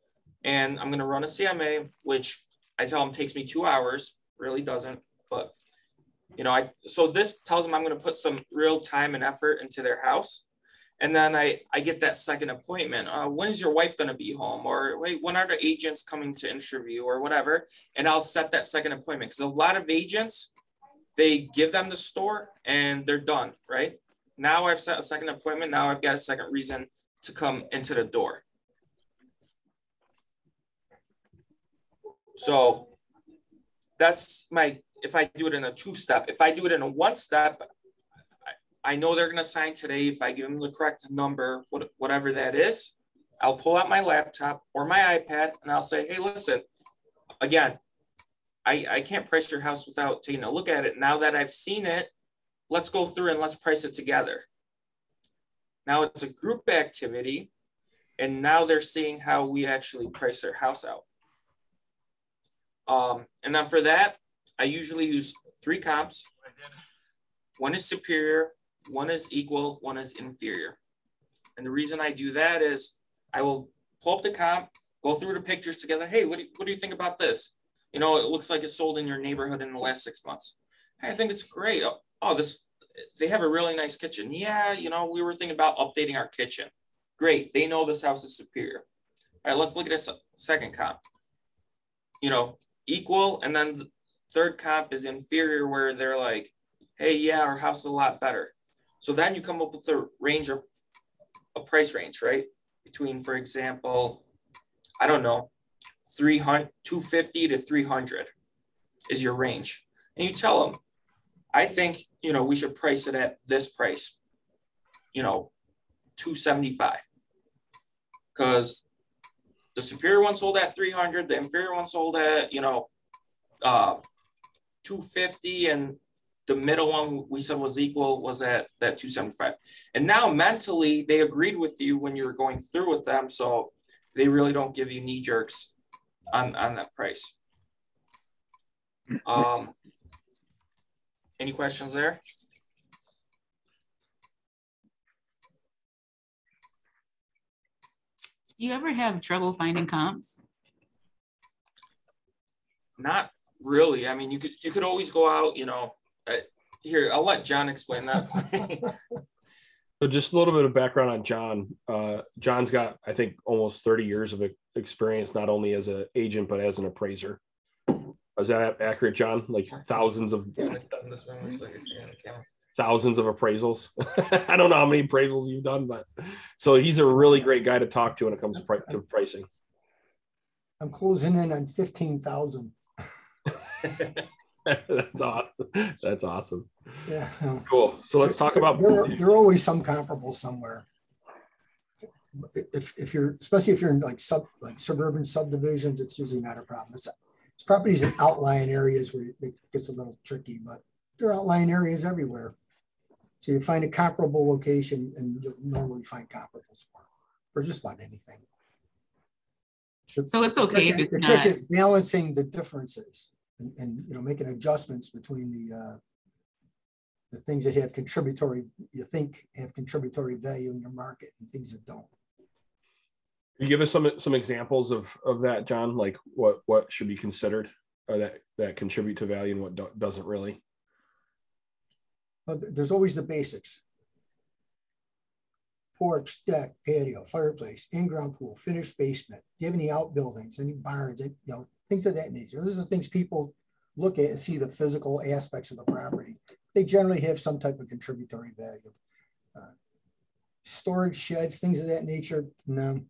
and I'm going to run a CMA, which I tell them takes me 2 hours, really doesn't, but You know, so this tells them I'm going to put some real time and effort into their house. And then I get that second appointment. When is your wife going to be home? Or wait, when are the agents coming to interview or whatever? And I'll set that second appointment, because a lot of agents, they give them the store and they're done, right? Now I've set a second appointment. Now I've got a second reason to come into the door. So that's if I do it in a 2-step. If I do it in a 1-step, I know they're going to sign today. If I give them the correct number, whatever that is, I'll pull out my laptop or my iPad and I'll say, hey, listen, again, I can't price your house without taking a look at it. Now that I've seen it, let's go through and let's price it together. Now it's a group activity, and now they're seeing how we actually price their house out. And then for that, I usually use 3 comps. One is superior, one is equal, one is inferior. And the reason I do that is I will pull up the comp, go through the pictures together. Hey, what do you think about this? You know, it looks like it sold in your neighborhood in the last 6 months. Hey, I think it's great. Oh, they have a really nice kitchen. Yeah, you know, we were thinking about updating our kitchen. Great, they know this house is superior. All right, let's look at a second comp. You know, equal, and then the third comp is inferior, where they're like, hey, yeah, our house is a lot better. So then you come up with a range of a price range, right? Between, for example, I don't know, 250 to 300 is your range. And you tell them, I think, you know, we should price it at this price, you know, 275. Because the superior one sold at 300, the inferior one sold at, you know, 250, and the middle one we said was equal was at that 275. And now mentally they agreed with you when you were going through with them, so they really don't give you knee jerks on that price. Any questions there? Do you ever have trouble finding comps? Not really. I mean, you could always go out, you know. Here, I'll let John explain that. So just a little bit of background on John. John's got, I think, almost 30 years of experience, not only as an agent, but as an appraiser. Is that accurate, John? Like thousands of appraisals. I don't know how many appraisals you've done, but so he's a really great guy to talk to when it comes to pricing. I'm closing in on 15,000. That's awesome. Yeah. Cool. So let's talk about. There are always some comparables somewhere. If you're, especially if you're in like suburban subdivisions, it's usually not a problem. It's properties in outlying areas where it gets a little tricky, but there are outlying areas everywhere. So you find a comparable location, and you'll normally find comparables for just about anything. So it's okay. The trick is balancing the differences and you know, making adjustments between the things that have contributory, you think have contributory value in your market, and things that don't. Can you give us some examples of that, John? Like what should be considered that contribute to value and what doesn't really? Well, there's always the basics: porch, deck, patio, fireplace, in-ground pool, finished basement. Do you have any outbuildings, any barns, you know, things of that nature? Those are things people look at and see the physical aspects of the property. They generally have some type of contributory value. Storage sheds, things of that nature, no,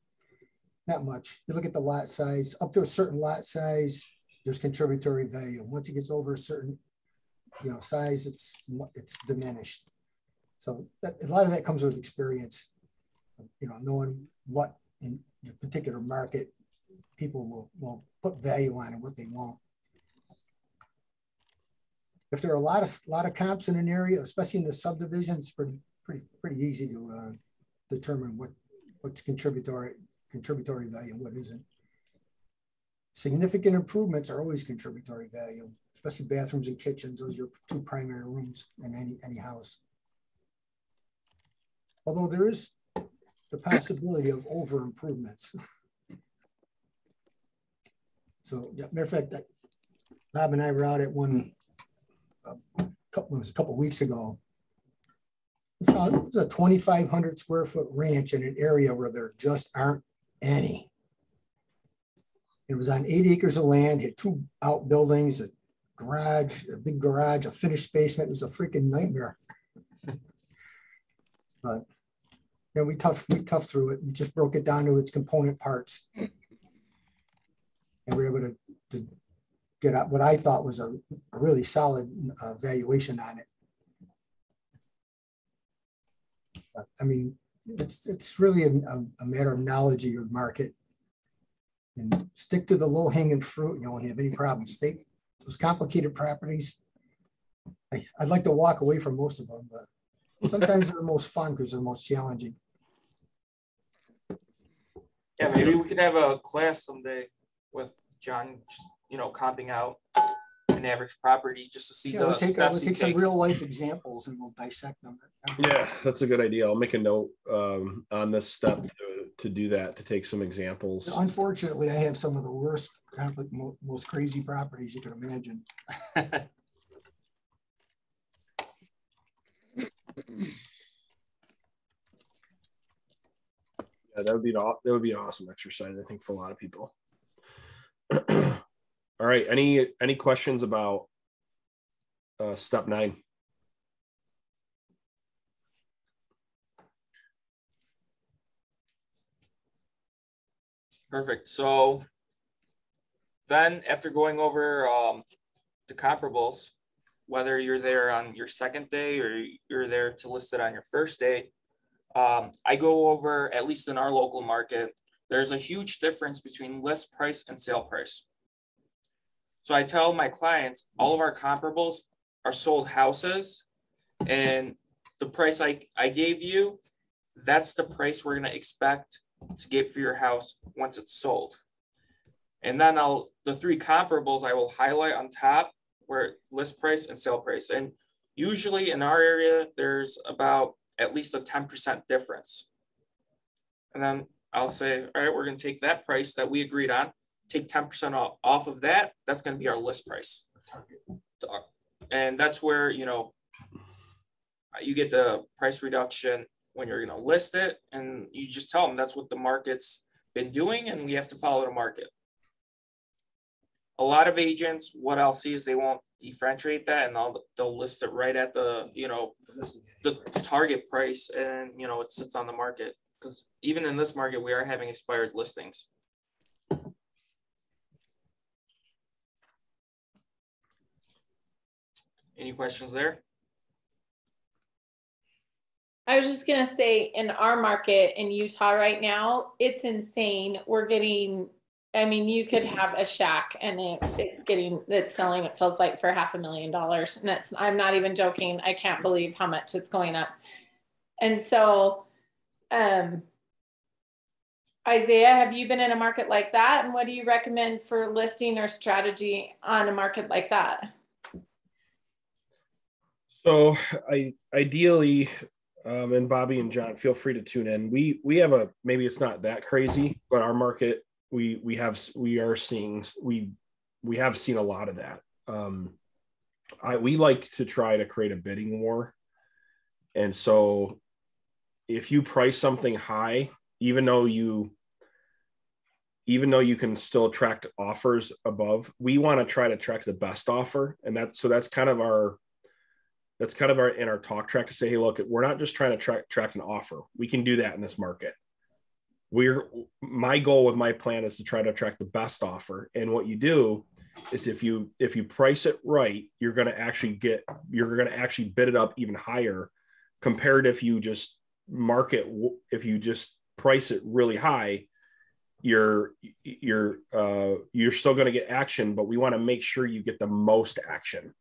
not much. You look at the lot size, up to a certain lot size, there's contributory value. Once it gets over a certain, you know, size, it's diminished. So a lot of that comes with experience, you know, knowing what in your particular market people will put value on and what they want. If there are a lot of comps in an area, especially in the subdivisions, pretty easy to determine what's contributory value and what isn't. Significant improvements are always contributory value, especially bathrooms and kitchens. Those are your 2 primary rooms in any house. Although there is the possibility of over improvements. So, yeah, matter of fact, Bob and I were out at one it was a couple of weeks ago. It was a 2,500 square foot ranch in an area where there just aren't any. It was on 8 acres of land, had 2 outbuildings, a garage, a big garage, a finished basement. It was a freaking nightmare. But you know, we toughed through it. We just broke it down to its component parts. And we were able to get out what I thought was a really solid valuation on it. But, I mean, it's really a matter of knowledge of your market, and stick to the low hanging fruit. You won't have any problems. Those complicated properties, I'd like to walk away from most of them, but sometimes they're the most fun because they're the most challenging. Yeah, maybe we could have a class someday with John, you know, comping out an average property just to see the steps we'll take some real life examples and we'll dissect them. Yeah, that's a good idea. I'll make a note on this step to do that, to take some examples. Unfortunately, I have some of the worst, most crazy properties you can imagine. Yeah, that would be an awesome exercise, I think, for a lot of people. All right, any questions about step 9? Perfect. So then after going over the comparables, whether you're there on your second day or you're there to list it on your first day, I go over, at least in our local market, there's a huge difference between list price and sale price. So I tell my clients, all of our comparables are sold houses, and the price I gave you, that's the price we're going to expect to get for your house once it's sold. And then the 3 comparables I will highlight on top, where list price and sale price. And usually in our area, there's about at least a 10% difference. And then I'll say, all right, we're going to take that price that we agreed on, take 10% off of that. That's going to be our list price. And that's where, you know, you get the price reduction when you're going to list it, and you just tell them that's what the market's been doing, and we have to follow the market. A lot of agents, what I'll see is they won't differentiate that, and they'll list it right at the, you know, the target price, and, you know, it sits on the market. Because even in this market, we are having expired listings. Any questions there? I was just going to say, in our market in Utah right now, it's insane. We're getting, I mean, you could have a shack and it's selling, it feels like, for $500,000. And I'm not even joking. I can't believe how much it's going up. And so, Isaiah, have you been in a market like that? And what do you recommend for listing or strategy on a market like that? So ideally, and Bobby and John, feel free to tune in. We have maybe it's not that crazy, but our market, we have seen a lot of that. We like to try to create a bidding war. And so if you price something high, even though you can still attract offers above, we want to try to attract the best offer. And that's kind of our in our talk track to say, hey, look, we're not just trying to track an offer. We can do that in this market. My goal with my plan is to try to attract the best offer. And what you do is if you price it right, you're going to actually bid it up even higher compared if you just price it really high, you're still going to get action, but we want to make sure you get the most action.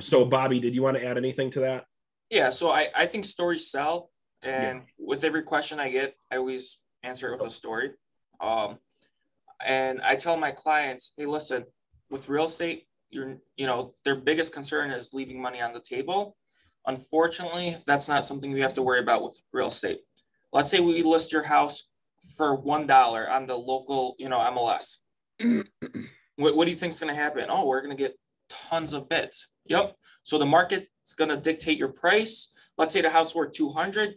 So Bobby, did you want to add anything to that? Yeah, so I think stories sell, and with every question I get, I always answer it with a story. And I tell my clients, hey, listen, with real estate, their biggest concern is leaving money on the table. Unfortunately, that's not something we have to worry about with real estate. Let's say we list your house for $1 on the local, MLS. What do you think is going to happen? Oh, we're going to get tons of bids. Yep. So the market's going to dictate your price. Let's say the house worth 200.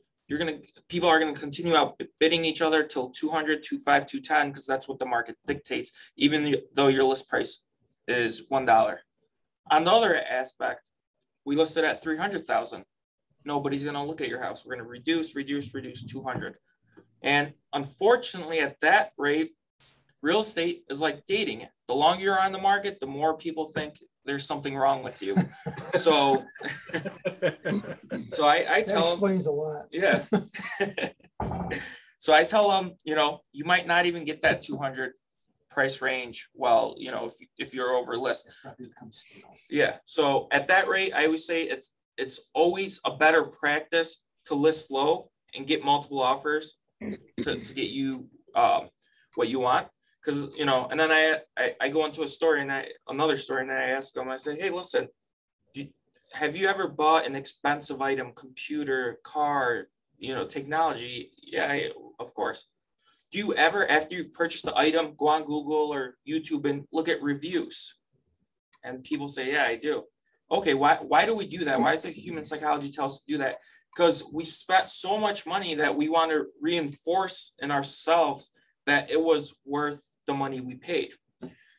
People are going to continue out bidding each other till 200, 205, 210, because that's what the market dictates, even though your list price is $1. On the other aspect, we listed at 300,000. Nobody's going to look at your house. We're going to reduce 200. And unfortunately, at that rate, real estate is like dating it. The longer you're on the market, the more people think there's something wrong with you. So, I tell them, explains a lot. Yeah. So I tell them, you might not even get that 200 price range. Well, if you're over list. Yeah. So at that rate, I always say it's always a better practice to list low and get multiple offers to get you what you want. Because, and then I go into another story, and I ask them, I say, hey, listen, have you ever bought an expensive item, computer, car, technology? Yeah, of course. Do you ever, after you've purchased the item, go on Google or YouTube and look at reviews? And people say, yeah, I do. Okay, why do we do that? Why does the human psychology tell us to do that? Because we spent so much money that we want to reinforce in ourselves that it was worth the money we paid.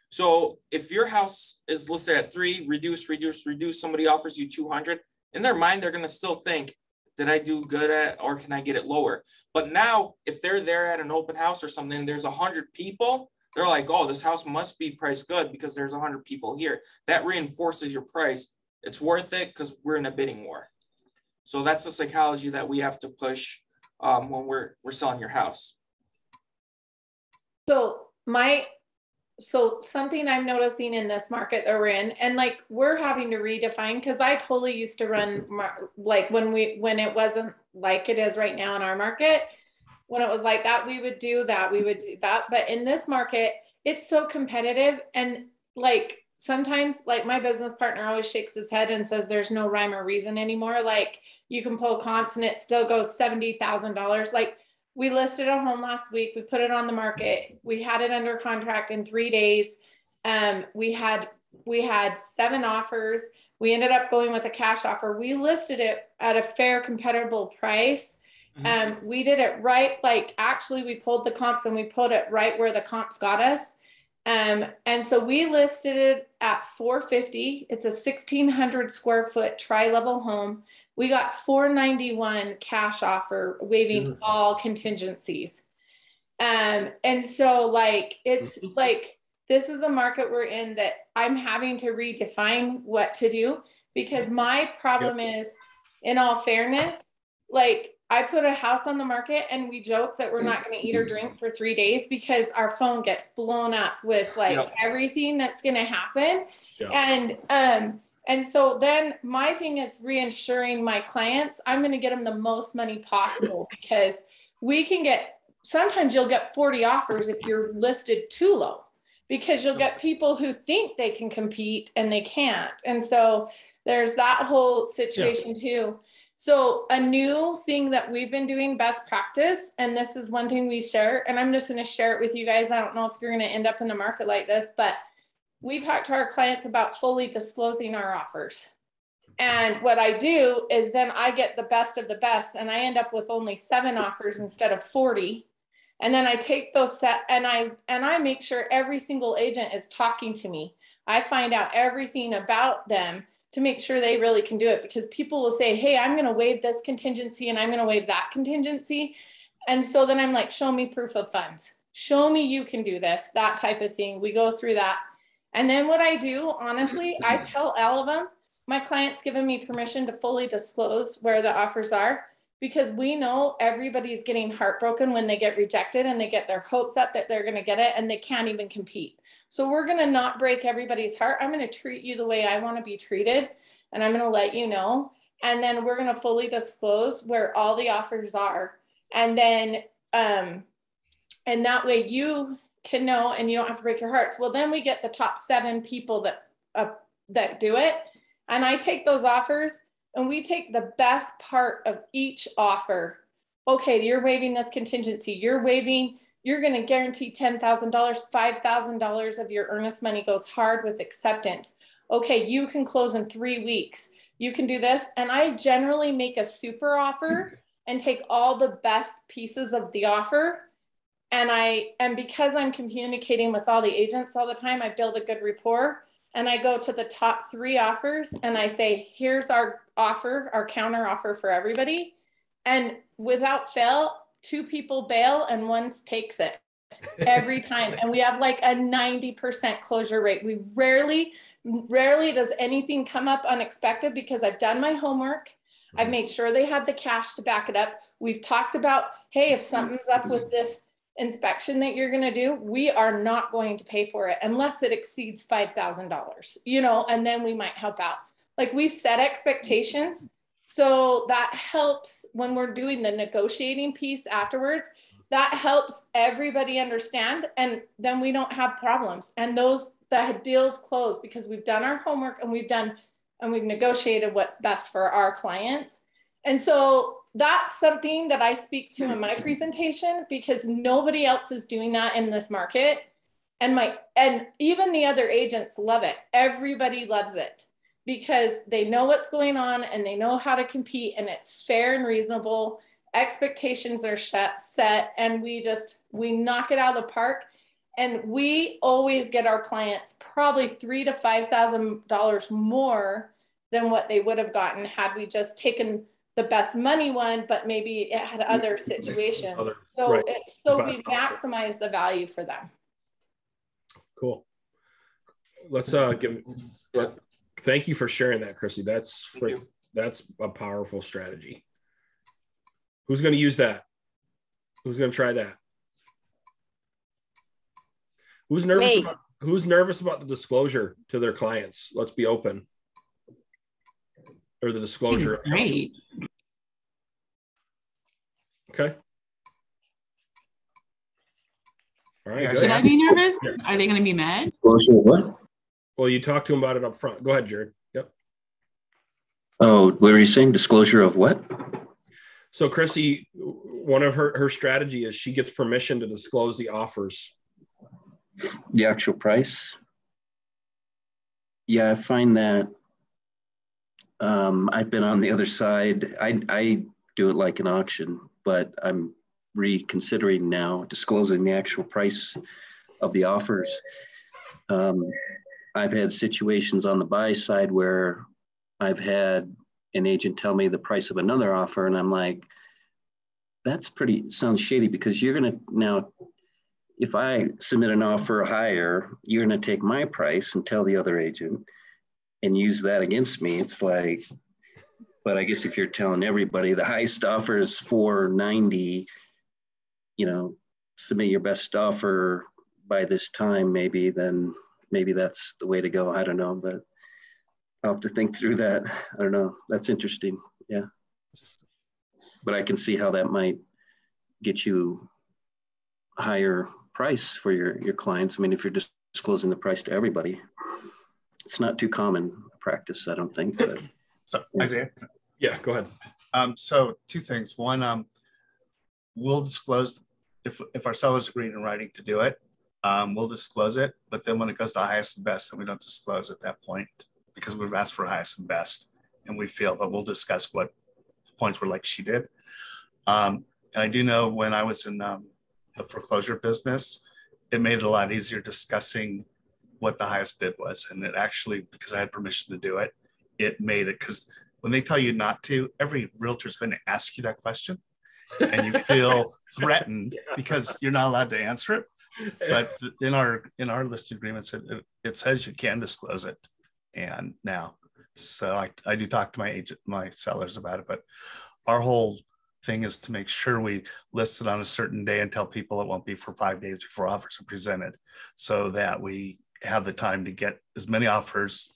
So if your house is listed at 3, reduce, somebody offers you 200, in their mind, they're going to still think, did I do good at, or can I get it lower? But now if they're there at an open house or something, there's 100 people, they're like, oh, this house must be priced good because there's 100 people here. That reinforces your price. It's worth it because we're in a bidding war. So that's the psychology that we have to push when we're selling your house. So something I'm noticing in this market that we're in, and like we're having to redefine, because I totally used to run like when it wasn't like it is right now in our market, when it was like that, we would do that. But in this market, it's so competitive. And like sometimes like my business partner always shakes his head and says there's no rhyme or reason anymore. Like you can pull comps and it still goes $70,000. Like we listed a home last week. We put it on the market. We had it under contract in 3 days. We had 7 offers. We ended up going with a cash offer. We listed it at a fair, compatible price. We did it right. Like actually we pulled the comps and we put it right where the comps got us. And so we listed it at $450. It's a 1,600 square foot tri-level home. We got $491 cash offer, waiving all contingencies. And so like, it's like, this is a market we're in that I'm having to redefine what to do, because my problem is, in all fairness, like I put a house on the market and we joke that we're not going to eat or drink for 3 days because our phone gets blown up with like everything that's going to happen. And so then my thing is reassuring my clients, I'm going to get them the most money possible, because we can get, sometimes you'll get 40 offers if you're listed too low, because you'll get people who think they can compete and they can't. And so there's that whole situation too. So a new thing that we've been doing, best practice, and this is one thing we share, and I'm just going to share it with you guys. I don't know if you're going to end up in a market like this, but we talk to our clients about fully disclosing our offers. And what I do is then I get the best of the best, and I end up with only 7 offers instead of 40. And then I take those set and I make sure every single agent is talking to me. I find out everything about them to make sure they really can do it, because people will say, hey, I'm going to waive this contingency and I'm going to waive that contingency. And so then I'm like, show me proof of funds. Show me you can do this, that type of thing. We go through that. And then what I do, honestly, I tell all of them, my client's given me permission to fully disclose where the offers are, because we know everybody's getting heartbroken when they get rejected and they get their hopes up that they're going to get it and they can't even compete. So we're going to not break everybody's heart. I'm going to treat you the way I want to be treated, and I'm going to let you know. And then we're going to fully disclose where all the offers are. And then, and that way you can know and you don't have to break your hearts. Well, then we get the top 7 people that do it. And I take those offers and we take the best part of each offer. Okay, you're waiving this contingency. You're going to guarantee $10,000, $5,000 of your earnest money goes hard with acceptance. okay, you can close in 3 weeks. You can do this. And I generally make a super offer and take all the best pieces of the offer. And because I'm communicating with all the agents all the time, I build a good rapport, and I go to the top 3 offers and I say, here's our offer, our counter offer for everybody. And without fail, 2 people bail and 1 takes it every time. And we have like a 90% closure rate. We rarely does anything come up unexpected because I've done my homework. I've made sure they had the cash to back it up. We've talked about, hey, if something's up with this inspection that you're going to do, we are not going to pay for it unless it exceeds $5,000, you know, and then we might help out. Like, we set expectations. So that helps when we're doing the negotiating piece afterwards. That helps everybody understand, and then we don't have problems. And the deals close because we've done our homework and we've negotiated what's best for our clients. And so that's something that I speak to in my presentation, because nobody else is doing that in this market. And even the other agents love it. Everybody loves it because they know what's going on and they know how to compete, and it's fair and reasonable. Expectations are set, and we knock it out of the park. And we always get our clients probably $3,000 to $5,000 more than what they would have gotten had we just taken the best money one, but maybe it had other situations. So we maximize the value for them. Cool. Let's thank you for sharing that, Chrissy. That's a powerful strategy. Who's going to use that? Who's going to try that? Who's nervous about the disclosure to their clients? Let's be open. Or the disclosure. Great. Okay. All right. Should I be nervous? Are they going to be mad? What? Well, you talked to them about it up front. Go ahead, Jared. Yep. Oh, what were you saying? Disclosure of what? So Chrissy, one of her strategy is she gets permission to disclose the offers. The actual price? Yeah, I find that I've been on the other side. I do it like an auction, but I'm reconsidering now disclosing the actual price of the offers. I've had situations on the buy side where I've had an agent tell me the price of another offer, and I'm like, that's sounds shady, because you're going to now, if I submit an offer higher, you're going to take my price and tell the other agent and use that against me. It's like, but I guess if you're telling everybody the highest offer is $490, you know, submit your best offer by this time, then maybe that's the way to go. I don't know, but I'll have to think through that. I don't know. That's interesting. Yeah. But I can see how that might get you a higher price for your clients. I mean, if you're just disclosing the price to everybody, it's not too common practice, I don't think. But, so, yeah. Isaiah? Yeah, go ahead. So 2 things. One, we'll disclose if our sellers agreed in writing to do it, we'll disclose it. But then when it goes to highest and best, then we don't disclose at that point, because we've asked for highest and best, and we feel that we'll discuss what points were like she did. And I do know when I was in the foreclosure business, it made it a lot easier discussing what the highest bid was. And it actually, because I had permission to do it, it made it, because when they tell you not to, every realtor's going to ask you that question, and you feel threatened because you're not allowed to answer it. But in our listing agreements, it says you can disclose it. And now, so I do talk to my sellers about it, but our whole thing is to make sure we list it on a certain day and tell people it won't be for 5 days before offers are presented, so that we have the time to get as many offers.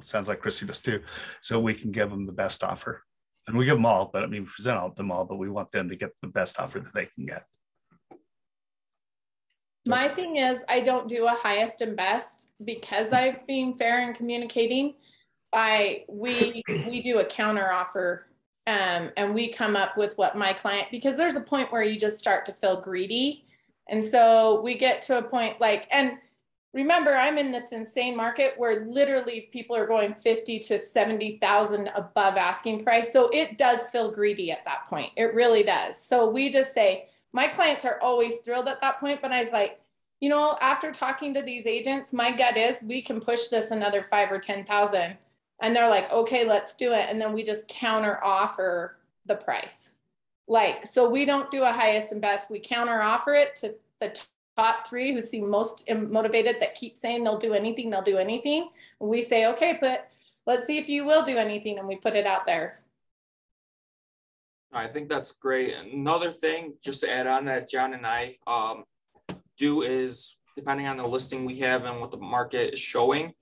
Sounds like Chrissy does too, so we can give them the best offer. And we give them all, but I mean, we present them all, but we want them to get the best offer that they can get. My thing is, I don't do a highest and best because I've been fair in communicating. We do a counter offer, and we come up with what my client, because there's a point where you just start to feel greedy. And so we get to a point like, and remember, I'm in this insane market where literally people are going 50 to 70,000 above asking price. So it does feel greedy at that point. It really does. So we just say, my clients are always thrilled at that point, but I was like, you know, after talking to these agents, my gut is we can push this another 5 or 10,000. And they're like, okay, let's do it. And then we just counter offer the price. Like, so we don't do a highest and best. We counter offer it to the top 3 who seem most motivated, that keep saying they'll do anything, they'll do anything. And we say, okay, but let's see if you will do anything. And we put it out there. I think that's great. Another thing, just to add on that John and I do is, depending on the listing we have and what the market is showing,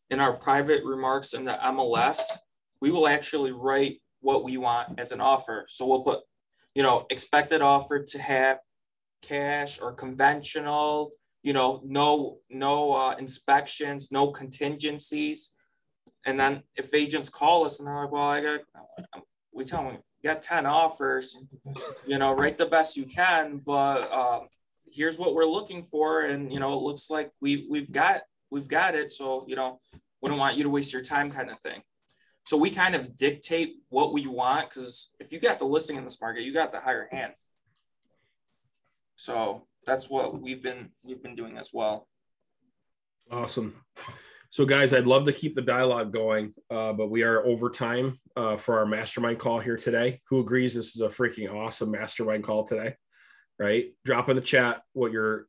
in our private remarks in the MLS, we will actually write what we want as an offer. So we'll put, you know, expected offer to have cash or conventional, you know, no inspections, no contingencies. And then if agents call us and they're like, well, we tell them, you got 10 offers, you know, write the best you can, but here's what we're looking for. And, you know, it looks like we've got it. So, you know, we don't want you to waste your time, kind of thing. So we kind of dictate what we want, because if you got the listing in this market, you got the higher hand. So that's what we've been doing as well. Awesome. So guys, I'd love to keep the dialogue going, but we are over time for our mastermind call here today. Who agrees this is a freaking awesome mastermind call today? Right? Drop in the chat what your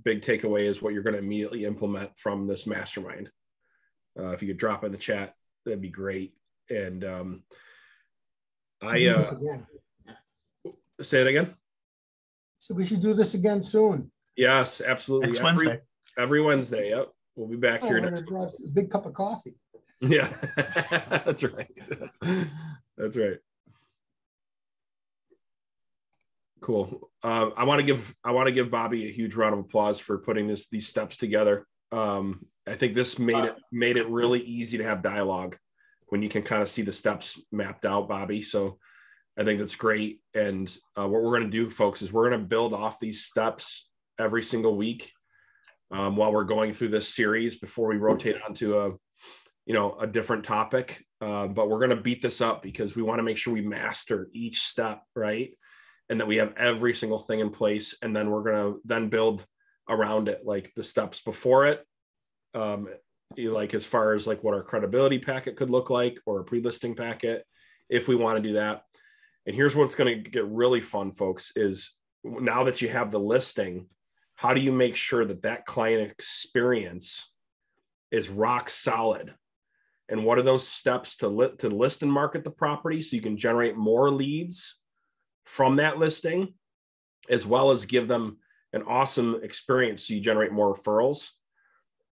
big takeaway is, what you're going to immediately implement from this mastermind. If you could drop in the chat, that'd be great. And say it again. So we should do this again soon. Yes, absolutely. Next Wednesday. Every Wednesday. Yep. We'll be back here next. A big cup of coffee. Yeah, that's right. That's right. Cool. I want to give Bobby a huge round of applause for putting these steps together. I think this made it really easy to have dialogue when you can kind of see the steps mapped out, Bobby. So I think that's great. And what we're going to do, folks, is we're going to build off these steps every single week while we're going through this series before we rotate onto a different topic. But we're going to beat this up because we want to make sure we master each step, right? And that we have every single thing in place. And then we're going to then build around it, like the steps before it. Like as far as like what our credibility packet could look like, or a pre-listing packet, if we want to do that. And here's what's going to get really fun, folks, is now that you have the listing, how do you make sure that client experience is rock solid? And what are those steps to list and market the property so you can generate more leads from that listing, as well as give them an awesome experience so you generate more referrals?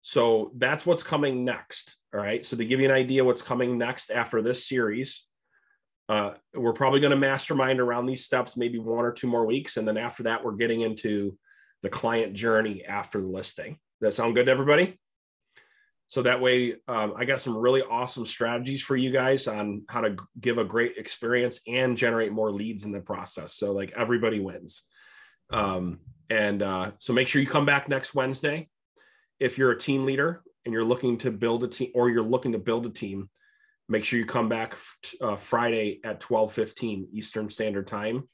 So that's what's coming next. All right. So to give you an idea what's coming next after this series, we're probably going to mastermind around these steps, maybe 1 or 2 more weeks. And then after that, we're getting into the client journey after the listing. Does that sound good to everybody? So that way, I got some really awesome strategies for you guys on how to give a great experience and generate more leads in the process. So like everybody wins. So make sure you come back next Wednesday. If you're a team leader and you're looking to build a team, or you're looking to build a team, make sure you come back Friday at 12:15 Eastern Standard Time.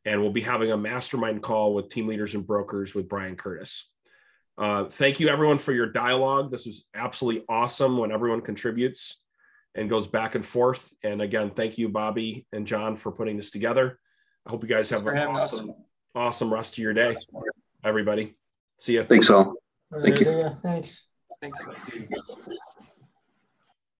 And we'll be having a mastermind call with team leaders and brokers with Brian Curtis. Thank you everyone for your dialogue. This was absolutely awesome when everyone contributes and goes back and forth. And again, thank you, Bobby and John, for putting this together. I hope you guys have an awesome rest of your day, everybody. See you. Thanks all. Thank you. Thanks. Thanks.